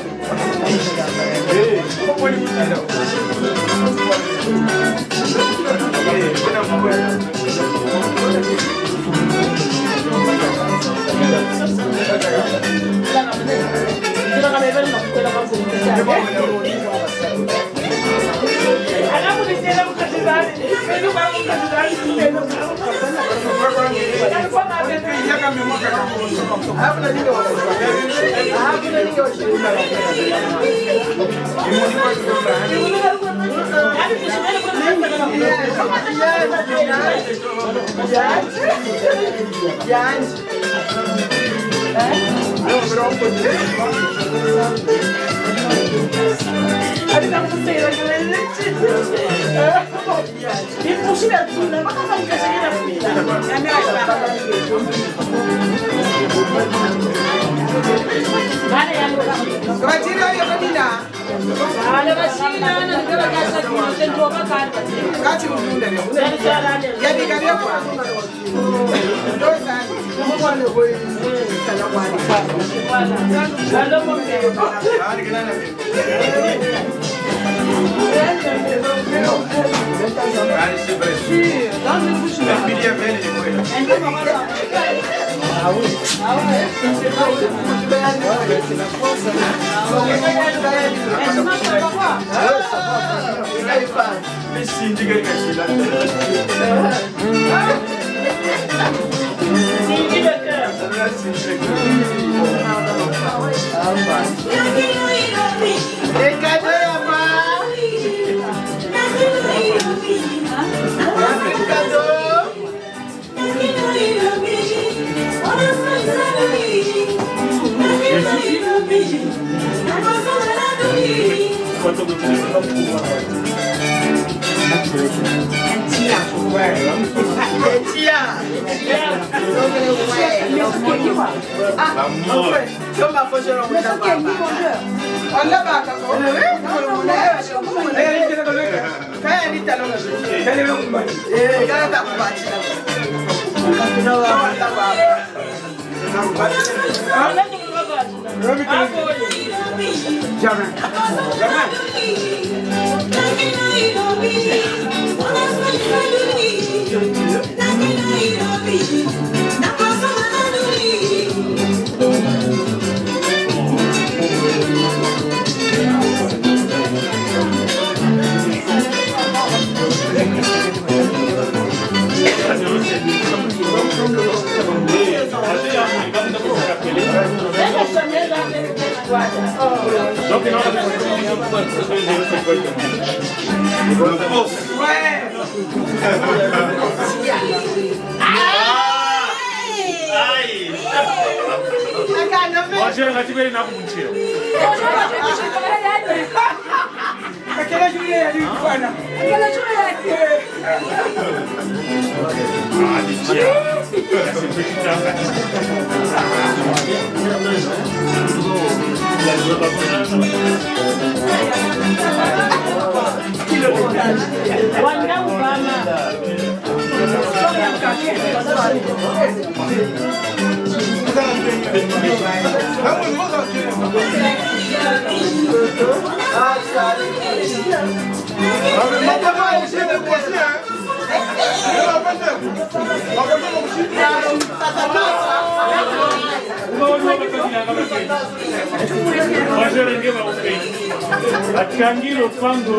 Akangiro kwangu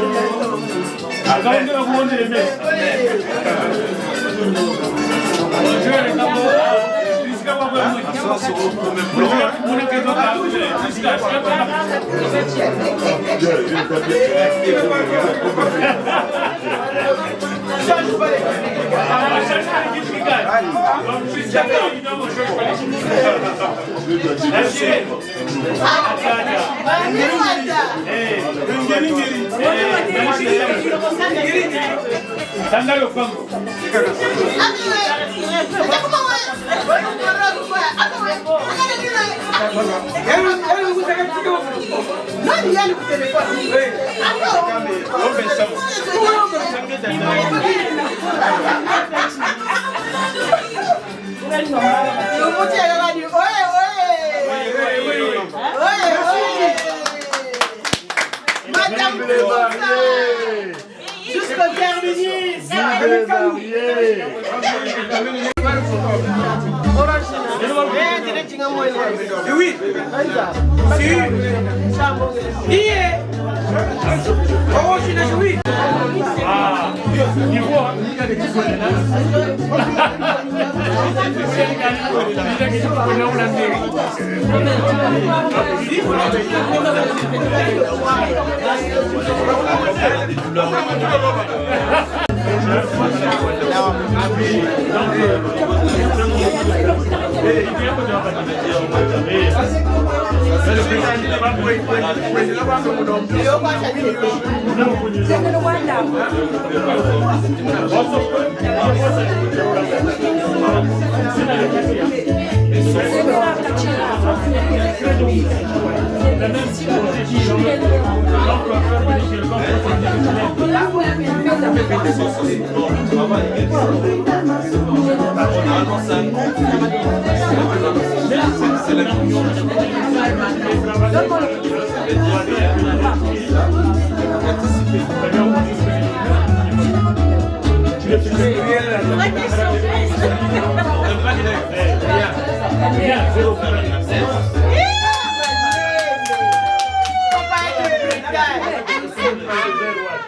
akaongea kuonde mesi Sandalo kwangu. Jusqu'au terminus. Oui. Ah, il voit.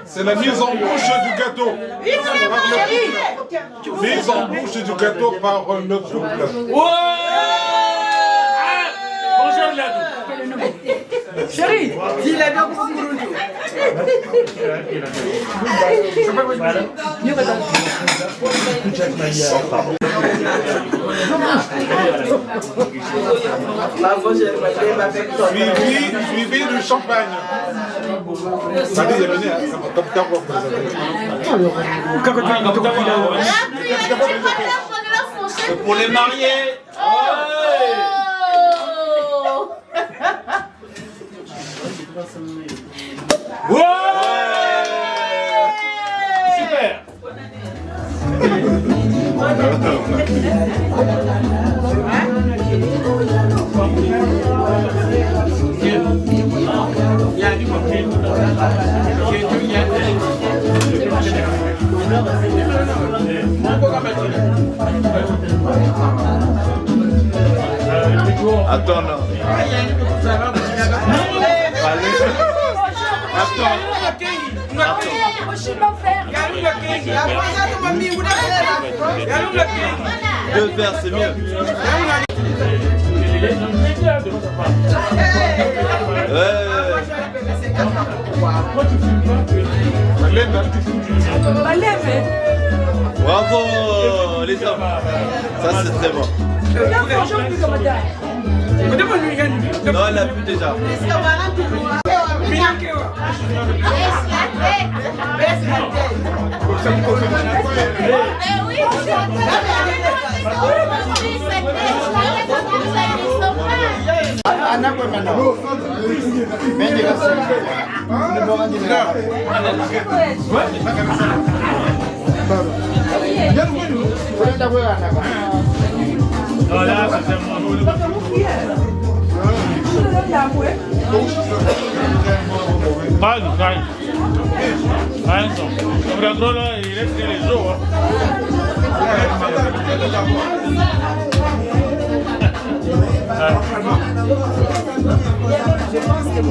C'est la mise en bouche du gâteau. Mise en bouche du gâteau par le couple. Chérie, dis la bien pour Kurudu. Suivi du champagne. Ça dit, il est venu, comme ta voix, pour les mariés. Ouais. Super. Attends, non. Deux verres, c'est mieux. Bravo les hommes. Ça c'est très bon. Non, elle a vu déjà. Non, là, c'est Calme, calme. Atenção. O Brandrola, ele joga. Je pense que